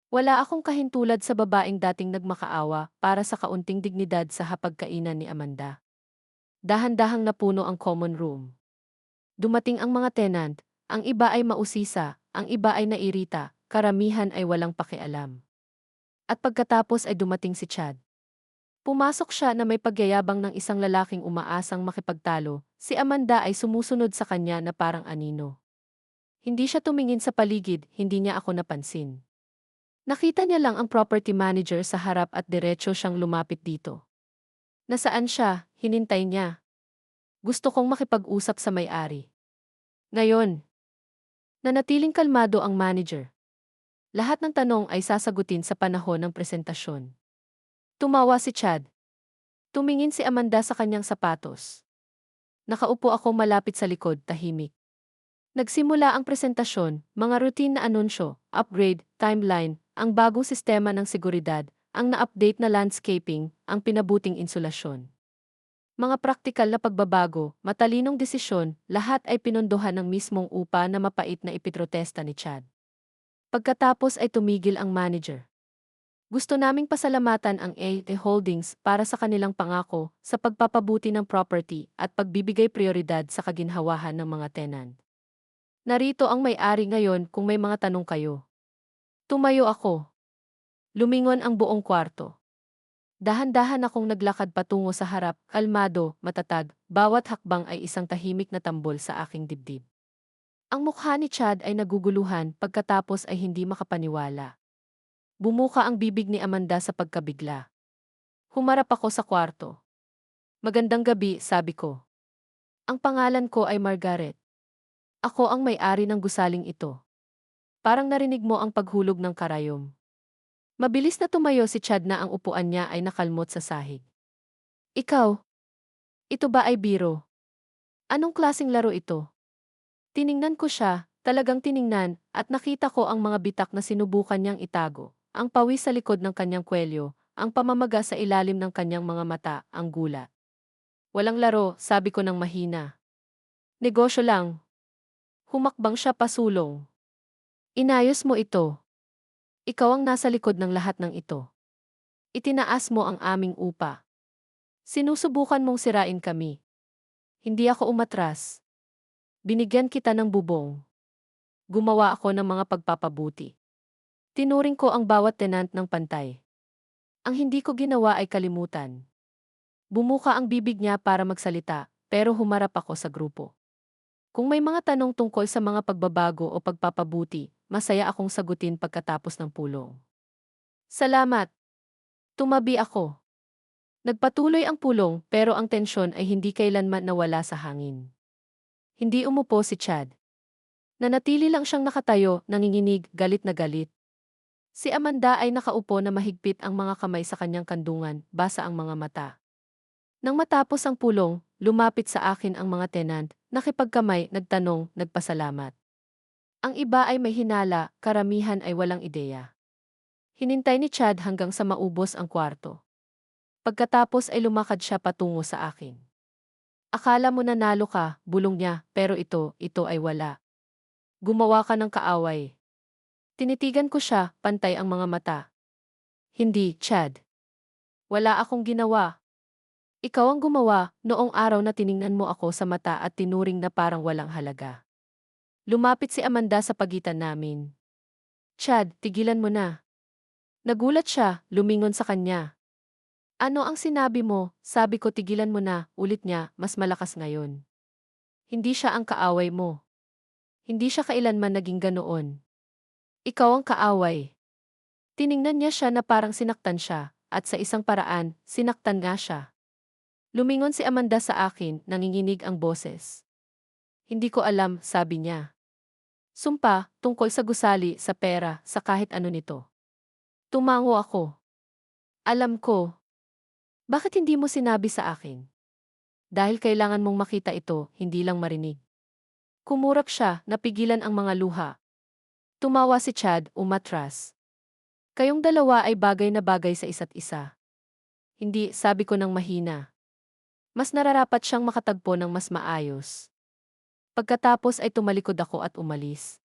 Wala akong kahintulad sa babaeng dating nagmakaawa para sa kaunting dignidad sa hapagkainan ni Amanda. Dahan-dahang napuno ang common room. Dumating ang mga tenant, ang iba ay mausisa, ang iba ay nairita, karamihan ay walang pakialam. At pagkatapos ay dumating si Chad. Pumasok siya na may pagyayabang ng isang lalaking umaasang makipagtalo, si Amanda ay sumusunod sa kanya na parang anino. Hindi siya tumingin sa paligid, hindi niya ako napansin. Nakita niya lang ang property manager sa harap at diretso siyang lumapit dito. Nasaan siya? Hinintay niya. Gusto kong makipag-usap sa may-ari. Ngayon, nanatiling kalmado ang manager. Lahat ng tanong ay sasagutin sa panahon ng presentasyon. Tumawa si Chad. Tumingin si Amanda sa kanyang sapatos. Nakaupo ako malapit sa likod, tahimik. Nagsimula ang presentasyon, mga routine na anunsyo, upgrade, timeline, ang bagong sistema ng seguridad, ang na-update na landscaping, ang pinabuting insulasyon. Mga praktikal na pagbabago, matalinong desisyon, lahat ay pinondohan ng mismong upa na mapait na ipiprotesta ni Chad. Pagkatapos ay tumigil ang manager. Gusto naming pasalamatan ang AT Holdings para sa kanilang pangako sa pagpapabuti ng property at pagbibigay prioridad sa kaginhawahan ng mga tenant. Narito ang may-ari ngayon kung may mga tanong kayo. Tumayo ako. Lumingon ang buong kwarto. Dahan-dahan akong naglakad patungo sa harap, kalmado, matatag, bawat hakbang ay isang tahimik na tambol sa aking dibdib. Ang mukha ni Chad ay naguguluhan pagkatapos ay hindi makapaniwala. Bumuka ang bibig ni Amanda sa pagkabigla. Humarap ako sa kwarto. Magandang gabi, sabi ko. Ang pangalan ko ay Margaret. Ako ang may-ari ng gusaling ito. Parang narinig mo ang paghulog ng karayom. Mabilis na tumayo si Chad na ang upuan niya ay nakalmot sa sahig. Ikaw? Ito ba ay biro? Anong klaseng laro ito? Tiningnan ko siya, talagang tiningnan, at nakita ko ang mga bitak na sinubukan niyang itago, ang pawis sa likod ng kanyang kwelyo, ang pamamaga sa ilalim ng kanyang mga mata, ang gulat. Walang laro, sabi ko ng mahina. Negosyo lang. Humakbang siya pasulong. Inayos mo ito. Ikaw ang nasa likod ng lahat ng ito. Itinaas mo ang aming upa. Sinusubukan mong sirain kami. Hindi ako umatras. Binigyan kita ng bubong. Gumawa ako ng mga pagpapabuti. Tinuring ko ang bawat tenant ng pantay. Ang hindi ko ginawa ay kalimutan. Bumuka ang bibig niya para magsalita, pero humarap ako sa grupo. Kung may mga tanong tungkol sa mga pagbabago o pagpapabuti, masaya akong sagutin pagkatapos ng pulong. Salamat! Tumabi ako. Nagpatuloy ang pulong pero ang tensyon ay hindi kailanman nawala sa hangin. Hindi umupo si Chad. Nanatili lang siyang nakatayo, nanginginig, galit na galit. Si Amanda ay nakaupo na mahigpit ang mga kamay sa kanyang kandungan, basa ang mga mata. Nang matapos ang pulong, lumapit sa akin ang mga tenant, nakipagkamay, nagtanong, nagpasalamat. Ang iba ay may hinala, karamihan ay walang ideya. Hinintay ni Chad hanggang sa maubos ang kwarto. Pagkatapos ay lumakad siya patungo sa akin. Akala mo nanalo ka, bulong niya, pero ito ay wala. Gumawa ka ng kaaway. Tinitigan ko siya, pantay ang mga mata. Hindi, Chad. Wala akong ginawa. Ikaw ang gumawa, noong araw na tiningnan mo ako sa mata at tinuring na parang walang halaga. Lumapit si Amanda sa pagitan namin. Chad, tigilan mo na. Nagulat siya, lumingon sa kanya. Ano ang sinabi mo? Sabi ko tigilan mo na, ulit niya, mas malakas ngayon. Hindi siya ang kaaway mo. Hindi siya kailanman naging ganoon. Ikaw ang kaaway. Tiningnan niya siya na parang sinaktan siya, at sa isang paraan, sinaktan nga siya. Lumingon si Amanda sa akin, nanginginig ang boses. Hindi ko alam, sabi niya. Sumpa, tungkol sa gusali, sa pera, sa kahit ano nito. Tumango ako. Alam ko. Bakit hindi mo sinabi sa akin? Dahil kailangan mong makita ito, hindi lang marinig. Kumurap siya, napigilan ang mga luha. Tumawa si Chad, umatras. Kayong dalawa ay bagay na bagay sa isa't isa. Hindi, sabi ko ng mahina. Mas nararapat siyang makatagpo ng mas maayos. Pagkatapos ay tumalikod ako at umalis.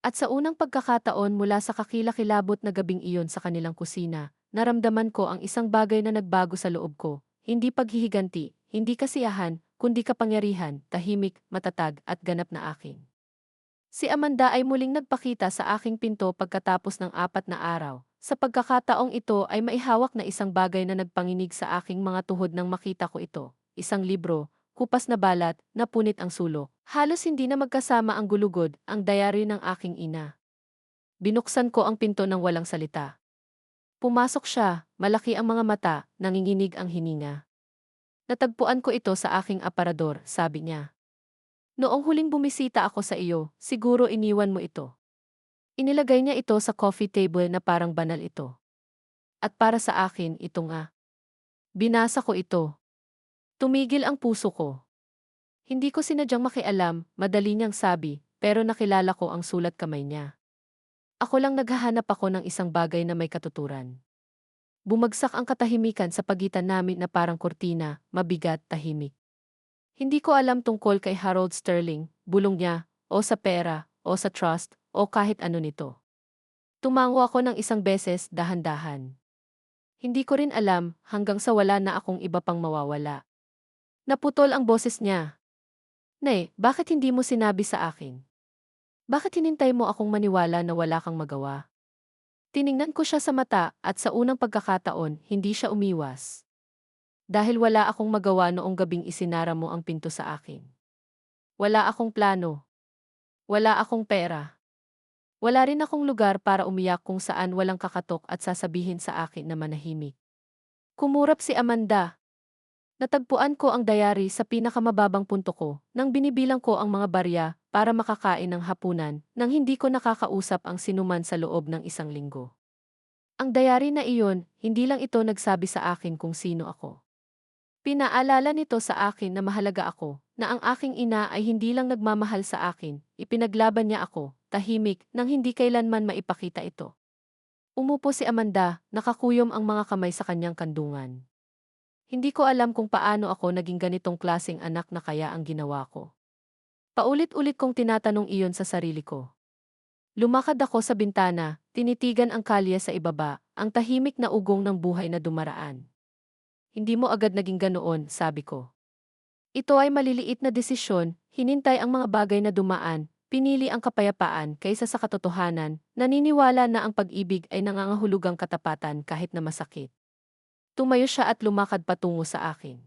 At sa unang pagkakataon mula sa kakilakilabot na gabing iyon sa kanilang kusina, naramdaman ko ang isang bagay na nagbago sa loob ko, hindi paghihiganti, hindi kasiyahan, kundi kapangyarihan, tahimik, matatag at ganap na akin. Si Amanda ay muling nagpakita sa aking pinto pagkatapos ng 4 na araw. Sa pagkakataong ito ay maihawak na isang bagay na nagpanginig sa aking mga tuhod nang makita ko ito, isang libro, kupas na balat, napunit ang sulok. Halos hindi na magkasama ang gulugod, ang diary ng aking ina. Binuksan ko ang pinto ng walang salita. Pumasok siya, malaki ang mga mata, nanginginig ang hininga. Natagpuan ko ito sa aking aparador, sabi niya. Noong huling bumisita ako sa iyo, siguro iniwan mo ito. Inilagay niya ito sa coffee table na parang banal ito. At para sa akin, ito nga. Binasa ko ito. Tumigil ang puso ko. Hindi ko sinadyang makialam, madali niyang sabi, pero nakilala ko ang sulat kamay niya. Ako lang naghahanap ako ng isang bagay na may katuturan. Bumagsak ang katahimikan sa pagitan namin na parang kurtina, mabigat, tahimik. Hindi ko alam tungkol kay Harold Sterling, bulong niya, o sa pera, o sa trust, o kahit ano nito. Tumango ako ng isang beses, dahan-dahan. Hindi ko rin alam, hanggang sa wala na akong iba pang mawawala. Naputol ang boses niya. Nay, bakit hindi mo sinabi sa akin? Bakit hinintay mo akong maniwala na wala kang magawa? Tiningnan ko siya sa mata at sa unang pagkakataon, hindi siya umiwas. Dahil wala akong magawa noong gabing isinara mo ang pinto sa akin. Wala akong plano. Wala akong pera. Wala rin akong lugar para umiyak kung saan walang kakatok at sasabihin sa akin na manahimik. Kumurap si Amanda. Natagpuan ko ang diary sa pinakamababang punto ko nang binibilang ko ang mga barya para makakain ng hapunan nang hindi ko nakakausap ang sinuman sa loob ng isang linggo. Ang diary na iyon, hindi lang ito nagsabi sa akin kung sino ako. Pinaalala nito sa akin na mahalaga ako, na ang aking ina ay hindi lang nagmamahal sa akin, ipinaglaban niya ako, tahimik, nang hindi kailanman maipakita ito. Umupo si Amanda, nakakuyom ang mga kamay sa kanyang kandungan. Hindi ko alam kung paano ako naging ganitong klaseng anak na kaya ang ginawa ko. Paulit-ulit kong tinatanong iyon sa sarili ko. Lumakad ako sa bintana, tinitigan ang kalye sa ibaba, ang tahimik na ugong ng buhay na dumaraan. Hindi mo agad naging ganoon, sabi ko. Ito ay maliliit na desisyon, hinintay ang mga bagay na dumaan, pinili ang kapayapaan kaysa sa katotohanan, naniniwala na ang pag-ibig ay nangangahulugang katapatan kahit na masakit. Tumayo siya at lumakad patungo sa akin.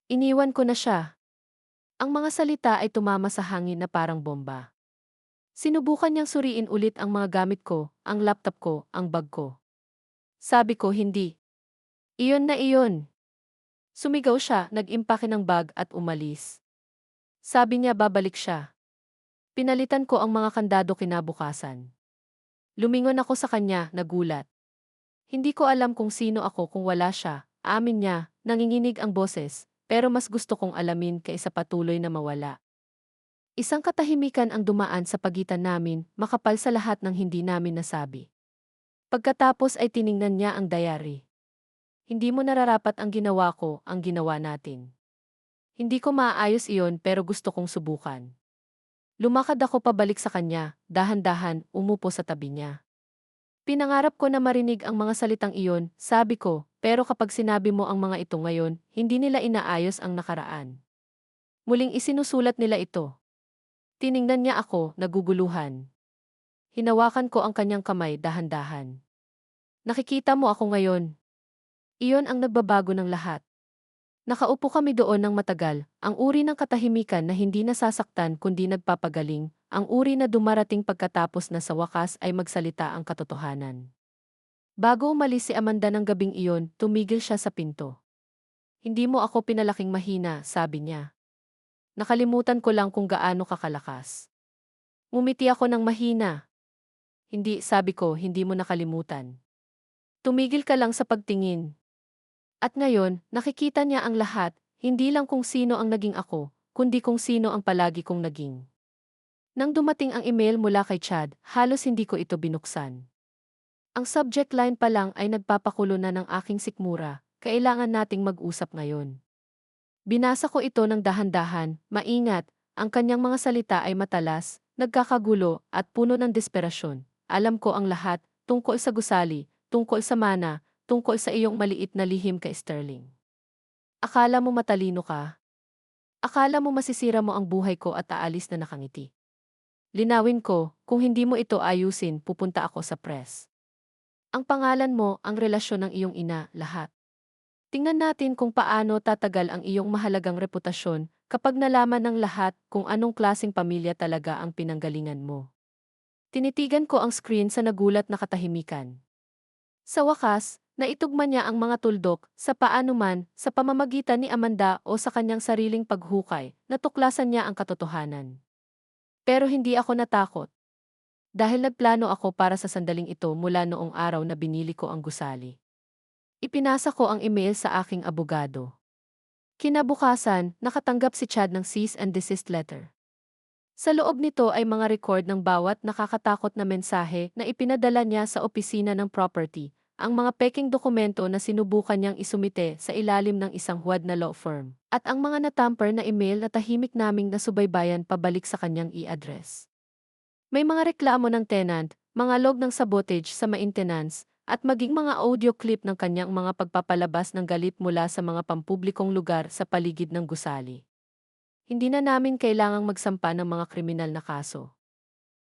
Iniwan ko na siya. Ang mga salita ay tumama sa hangin na parang bomba. Sinubukan niyang suriin ulit ang mga gamit ko, ang laptop ko, ang bag ko. Sabi ko hindi. Iyon na iyon. Sumigaw siya, nag-impake ng bag at umalis. Sabi niya babalik siya. Pinalitan ko ang mga kandado kinabukasan. Lumingon ako sa kanya, nagulat. Hindi ko alam kung sino ako kung wala siya, amin niya, nanginginig ang boses, pero mas gusto kong alamin kaysa patuloy na mawala. Isang katahimikan ang dumaan sa pagitan namin, makapal sa lahat ng hindi namin nasabi. Pagkatapos ay tiningnan niya ang diary. Hindi mo nararapat ang ginawa ko, ang ginawa natin. Hindi ko maaayos iyon pero gusto kong subukan. Lumakad ako pabalik sa kanya, dahan-dahan, umupo sa tabi niya. Pinangarap ko na marinig ang mga salitang iyon, sabi ko, pero kapag sinabi mo ang mga ito ngayon, hindi nila inaayos ang nakaraan. Muling isinusulat nila ito. Tiningnan niya ako, naguguluhan. Hinawakan ko ang kanyang kamay dahan-dahan. Nakikita mo ako ngayon. Iyon ang nagbabago ng lahat. Nakaupo kami doon ng matagal, ang uri ng katahimikan na hindi nasasaktan kundi nagpapagaling, ang uri na dumarating pagkatapos na sa wakas ay magsalita ang katotohanan. Bago umalis si Amanda ng gabing iyon, tumigil siya sa pinto. Hindi mo ako pinalaking mahina, sabi niya. Nakalimutan ko lang kung gaano kakalakas. Ngumiti ako ng mahina. Hindi, sabi ko, hindi mo nakalimutan. Tumigil ka lang sa pagtingin. At ngayon, nakikita niya ang lahat, hindi lang kung sino ang naging ako, kundi kung sino ang palagi kong naging. Nang dumating ang email mula kay Chad, halos hindi ko ito binuksan. Ang subject line pa lang ay nagpapakulo na ng aking sikmura, kailangan nating mag-usap ngayon. Binasa ko ito ng dahan-dahan, maingat, ang kanyang mga salita ay matalas, nagkakagulo, at puno ng desperasyon. Alam ko ang lahat, tungkol sa gusali, tungkol sa mana, tungkol sa iyong maliit na lihim kay Sterling. Akala mo matalino ka? Akala mo masisira mo ang buhay ko at aalis na nakangiti? Linawin ko, kung hindi mo ito ayusin, pupunta ako sa press. Ang pangalan mo, ang relasyon ng iyong ina, lahat. Tingnan natin kung paano tatagal ang iyong mahalagang reputasyon kapag nalaman ng lahat kung anong klaseng pamilya talaga ang pinanggalingan mo. Tinitigan ko ang screen sa nagulat na katahimikan. Sa wakas, naitugma niya ang mga tuldok sa paano man sa pamamagitan ni Amanda o sa kanyang sariling paghukay, natuklasan niya ang katotohanan. Pero hindi ako natakot. Dahil nagplano ako para sa sandaling ito mula noong araw na binili ko ang gusali. Ipinasa ko ang email sa aking abogado. Kinabukasan, nakatanggap si Chad ng cease and desist letter. Sa loob nito ay mga record ng bawat nakakatakot na mensahe na ipinadala niya sa opisina ng property, ang mga peking dokumento na sinubukan niyang isumite sa ilalim ng isang huwad na law firm, at ang mga natamper na email na tahimik naming nasubaybayan pabalik sa kanyang e-address. May mga reklamo ng tenant, mga log ng sabotage sa maintenance, at maging mga audio clip ng kanyang mga pagpapalabas ng galit mula sa mga pampublikong lugar sa paligid ng gusali. Hindi na namin kailangang magsampa ng mga kriminal na kaso.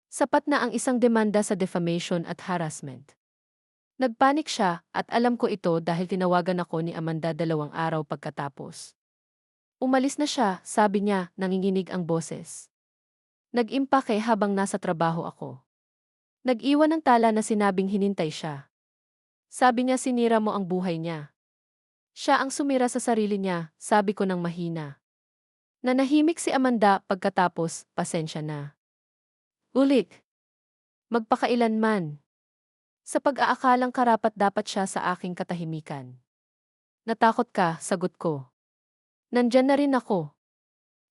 Sapat na ang isang demanda sa defamation at harassment. Nagpanik siya at alam ko ito dahil tinawagan ako ni Amanda 2 araw pagkatapos. Umalis na siya, sabi niya, nanginginig ang boses. Nag-impake habang nasa trabaho ako. Nag-iwan ng tala na sinabing hinintay siya. Sabi niya sinira mo ang buhay niya. Siya ang sumira sa sarili niya, sabi ko ng mahina. Nanahimik si Amanda pagkatapos, pasensya na. Ulit. Magpakailanman. Sa pag-aakalang karapat dapat siya sa aking katahimikan. Natakot ka, sagot ko. Nandyan na rin ako.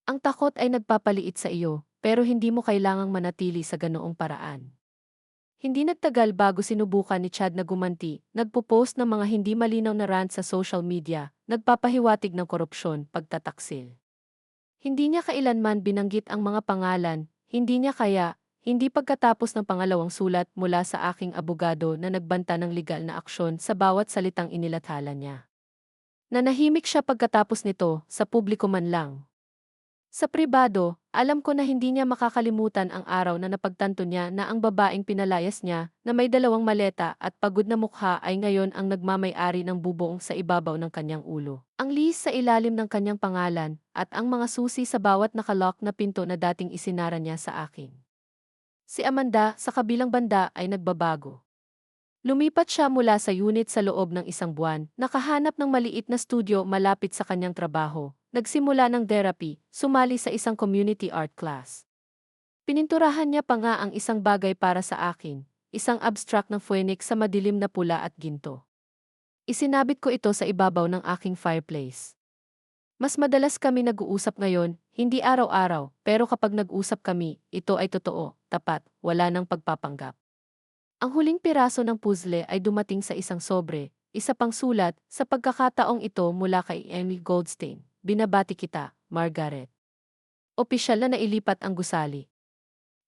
Ang takot ay nagpapaliit sa iyo, pero hindi mo kailangang manatili sa ganoong paraan. Hindi nagtagal bago sinubukan ni Chad na gumanti, nagpo-post ng mga hindi malinaw na rant sa social media, nagpapahiwatig ng korupsyon, pagtataksil. Hindi niya kailanman binanggit ang mga pangalan, hindi pagkatapos ng pangalawang sulat mula sa aking abogado na nagbanta ng legal na aksyon sa bawat salitang inilathala niya. Nanahimik siya pagkatapos nito, sa publiko man lang. Sa pribado, alam ko na hindi niya makakalimutan ang araw na napagtanto niya na ang babaeng pinalayas niya na may 2 maleta at pagod na mukha ay ngayon ang nagmamay-ari ng bubong sa ibabaw ng kanyang ulo. Ang lihis sa ilalim ng kanyang pangalan at ang mga susi sa bawat nakalock na pinto na dating isinara niya sa akin. Si Amanda sa kabilang banda ay nagbabago. Lumipat siya mula sa unit sa loob ng 1 buwan, nakahanap ng maliit na studio malapit sa kanyang trabaho, nagsimula ng therapy, sumali sa isang community art class. Pininturahan niya pa nga ang isang bagay para sa akin, isang abstract ng phoenix sa madilim na pula at ginto. Isinabit ko ito sa ibabaw ng aking fireplace. Mas madalas kami nag-uusap ngayon, hindi araw-araw, pero kapag nag-usap kami, ito ay totoo, tapat, wala nang pagpapanggap. Ang huling piraso ng puzzle ay dumating sa isang sobre, isa pang sulat, sa pagkakataong ito mula kay Emily Goldstein. Binabati kita, Margaret. Opisyal na nailipat ang gusali.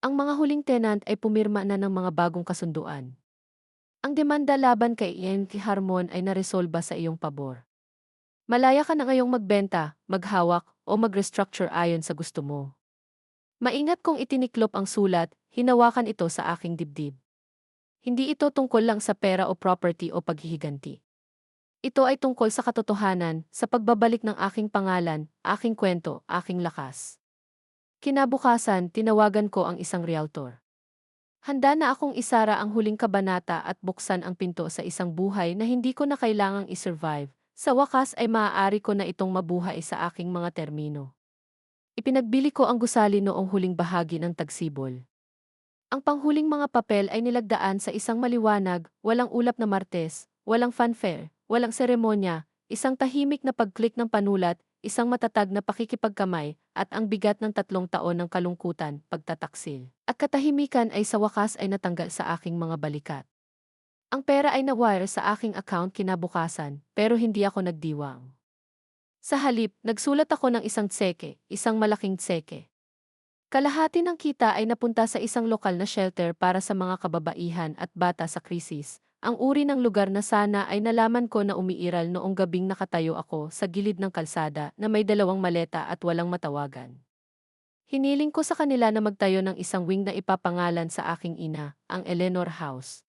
Ang mga huling tenant ay pumirma na ng mga bagong kasunduan. Ang demanda laban kay Ian Harmon ay naresolba sa iyong pabor. Malaya ka na ngayong magbenta, maghawak, o mag-restructure ayon sa gusto mo. Maingat kong itiniklop ang sulat, hinawakan ito sa aking dibdib. Hindi ito tungkol lang sa pera o property o paghihiganti. Ito ay tungkol sa katotohanan, sa pagbabalik ng aking pangalan, aking kwento, aking lakas. Kinabukasan, tinawagan ko ang isang realtor. Handa na akong isara ang huling kabanata at buksan ang pinto sa isang buhay na hindi ko na kailangang isurvive. Sa wakas ay maaari ko na itong mabuhay sa aking mga termino. Ipinagbili ko ang gusali noong huling bahagi ng tagsibol. Ang panghuling mga papel ay nilagdaan sa isang maliwanag, walang ulap na martes, walang fanfare, walang seremonya, isang tahimik na pag-click ng panulat, isang matatag na pakikipagkamay, at ang bigat ng 3 taon ng kalungkutan, pagtataksil. At katahimikan ay sa wakas ay natanggal sa aking mga balikat. Ang pera ay na-wire sa aking account kinabukasan, pero hindi ako nagdiwang. Sa halip, nagsulat ako ng isang tseke, isang malaking tseke. Kalahati ng kita ay napunta sa isang lokal na shelter para sa mga kababaihan at bata sa krisis, ang uri ng lugar na sana ay nalaman ko na umiiral noong gabing nakatayo ako sa gilid ng kalsada na may 2 maleta at walang matawagan. Hiniling ko sa kanila na magtayo ng isang wing na ipapangalan sa aking ina, ang Eleanor House.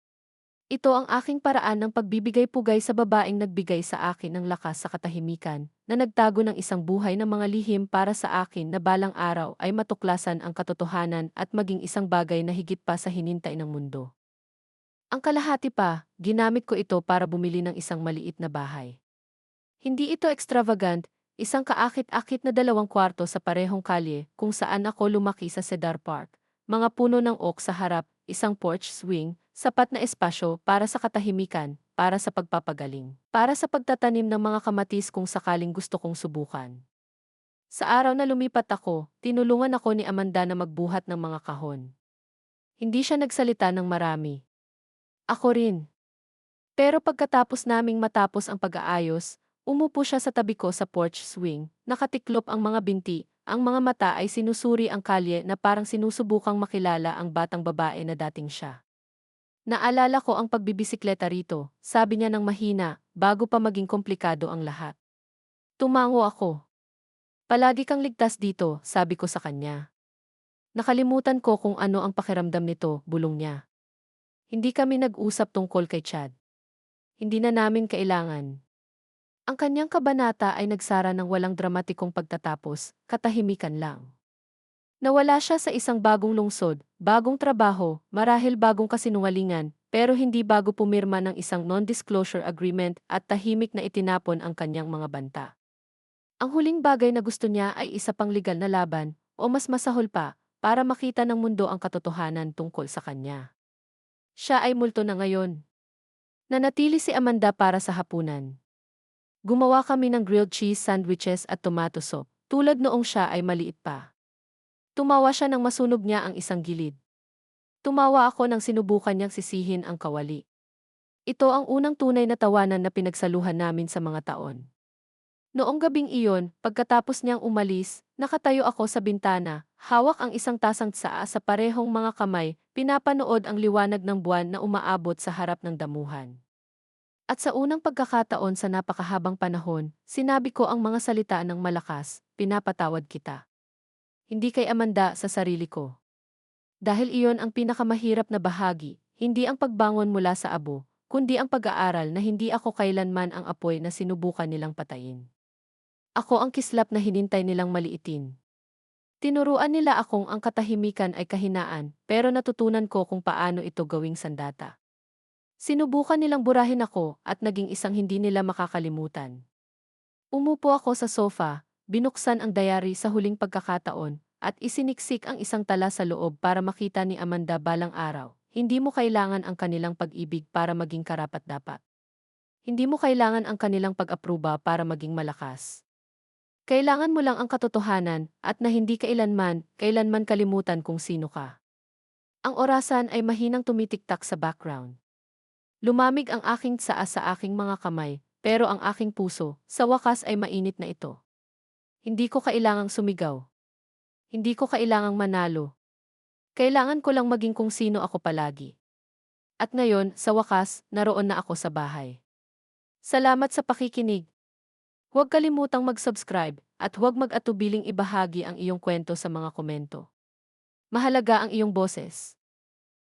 Ito ang aking paraan ng pagbibigay-pugay sa babaeng nagbigay sa akin ng lakas sa katahimikan, na nagtago ng isang buhay ng mga lihim para sa akin na balang araw ay matuklasan ang katotohanan at maging isang bagay na higit pa sa hinintay ng mundo. Ang kalahati pa, ginamit ko ito para bumili ng isang maliit na bahay. Hindi ito extravagant, isang kaakit-akit na 2 kwarto sa parehong kalye kung saan ako lumaki sa Cedar Park. Mga puno ng oak sa harap, isang porch swing, sapat na espasyo para sa katahimikan, para sa pagpapagaling, para sa pagtatanim ng mga kamatis kung sakaling gusto kong subukan. Sa araw na lumipat ako, tinulungan ako ni Amanda na magbuhat ng mga kahon. Hindi siya nagsalita ng marami. Ako rin. Pero pagkatapos naming matapos ang pag-aayos, umupo siya sa tabi ko sa porch swing, nakatiklop ang mga binti, ang mga mata ay sinusuri ang kalye na parang sinusubukang makilala ang batang babae na dating siya. Naalala ko ang pagbibisikleta rito, sabi niya ng mahina, bago pa maging komplikado ang lahat. Tumango ako. Palagi kang ligtas dito, sabi ko sa kanya. Nakalimutan ko kung ano ang pakiramdam nito, bulong niya. Hindi kami nag-usap tungkol kay Chad. Hindi na namin kailangan. Ang kanyang kabanata ay nagsara ng walang dramatikong pagtatapos, katahimikan lang. Nawala siya sa isang bagong lungsod, bagong trabaho, marahil bagong kasinungalingan, pero hindi bago pumirma ng isang non-disclosure agreement at tahimik na itinapon ang kanyang mga banta. Ang huling bagay na gusto niya ay isa pang legal na laban, o mas masahol pa, para makita ng mundo ang katotohanan tungkol sa kanya. Siya ay multo na ngayon. Nanatili si Amanda para sa hapunan. Gumawa kami ng grilled cheese sandwiches at tomato soup, tulad noong siya ay maliit pa. Tumawa siya nang masunog niya ang isang gilid. Tumawa ako nang sinubukan niyang sisihin ang kawali. Ito ang unang tunay na tawanan na pinagsaluhan namin sa mga taon. Noong gabing iyon, pagkatapos niyang umalis, nakatayo ako sa bintana, hawak ang isang tasang tsaa sa parehong mga kamay, pinapanood ang liwanag ng buwan na umaabot sa harap ng damuhan. At sa unang pagkakataon sa napakahabang panahon, sinabi ko ang mga salita ng malakas, pinapatawad kita. Hindi kay Amanda, sa sarili ko. Dahil iyon ang pinakamahirap na bahagi, hindi ang pagbangon mula sa abo, kundi ang pag-aaral na hindi ako kailanman ang apoy na sinubukan nilang patayin. Ako ang kislap na hinintay nilang maliitin. Tinuruan nila akong ang katahimikan ay kahinaan, pero natutunan ko kung paano ito gawing sandata. Sinubukan nilang burahin ako at naging isang hindi nila makakalimutan. Umupo ako sa sofa, binuksan ang diary sa huling pagkakataon, at isiniksik ang isang tala sa loob para makita ni Amanda balang araw. Hindi mo kailangan ang kanilang pag-ibig para maging karapat-dapat. Hindi mo kailangan ang kanilang pag-apruba para maging malakas. Kailangan mo lang ang katotohanan at na hindi kailanman kalimutan kung sino ka. Ang orasan ay mahinang tumitiktak sa background. Lumamig ang aking tsaa sa aking mga kamay, pero ang aking puso, sa wakas ay mainit na ito. Hindi ko kailangang sumigaw. Hindi ko kailangang manalo. Kailangan ko lang maging kung sino ako palagi. At ngayon, sa wakas, naroon na ako sa bahay. Salamat sa pakikinig. Huwag kalimutang mag-subscribe at huwag mag-atubiling ibahagi ang iyong kwento sa mga komento. Mahalaga ang iyong boses.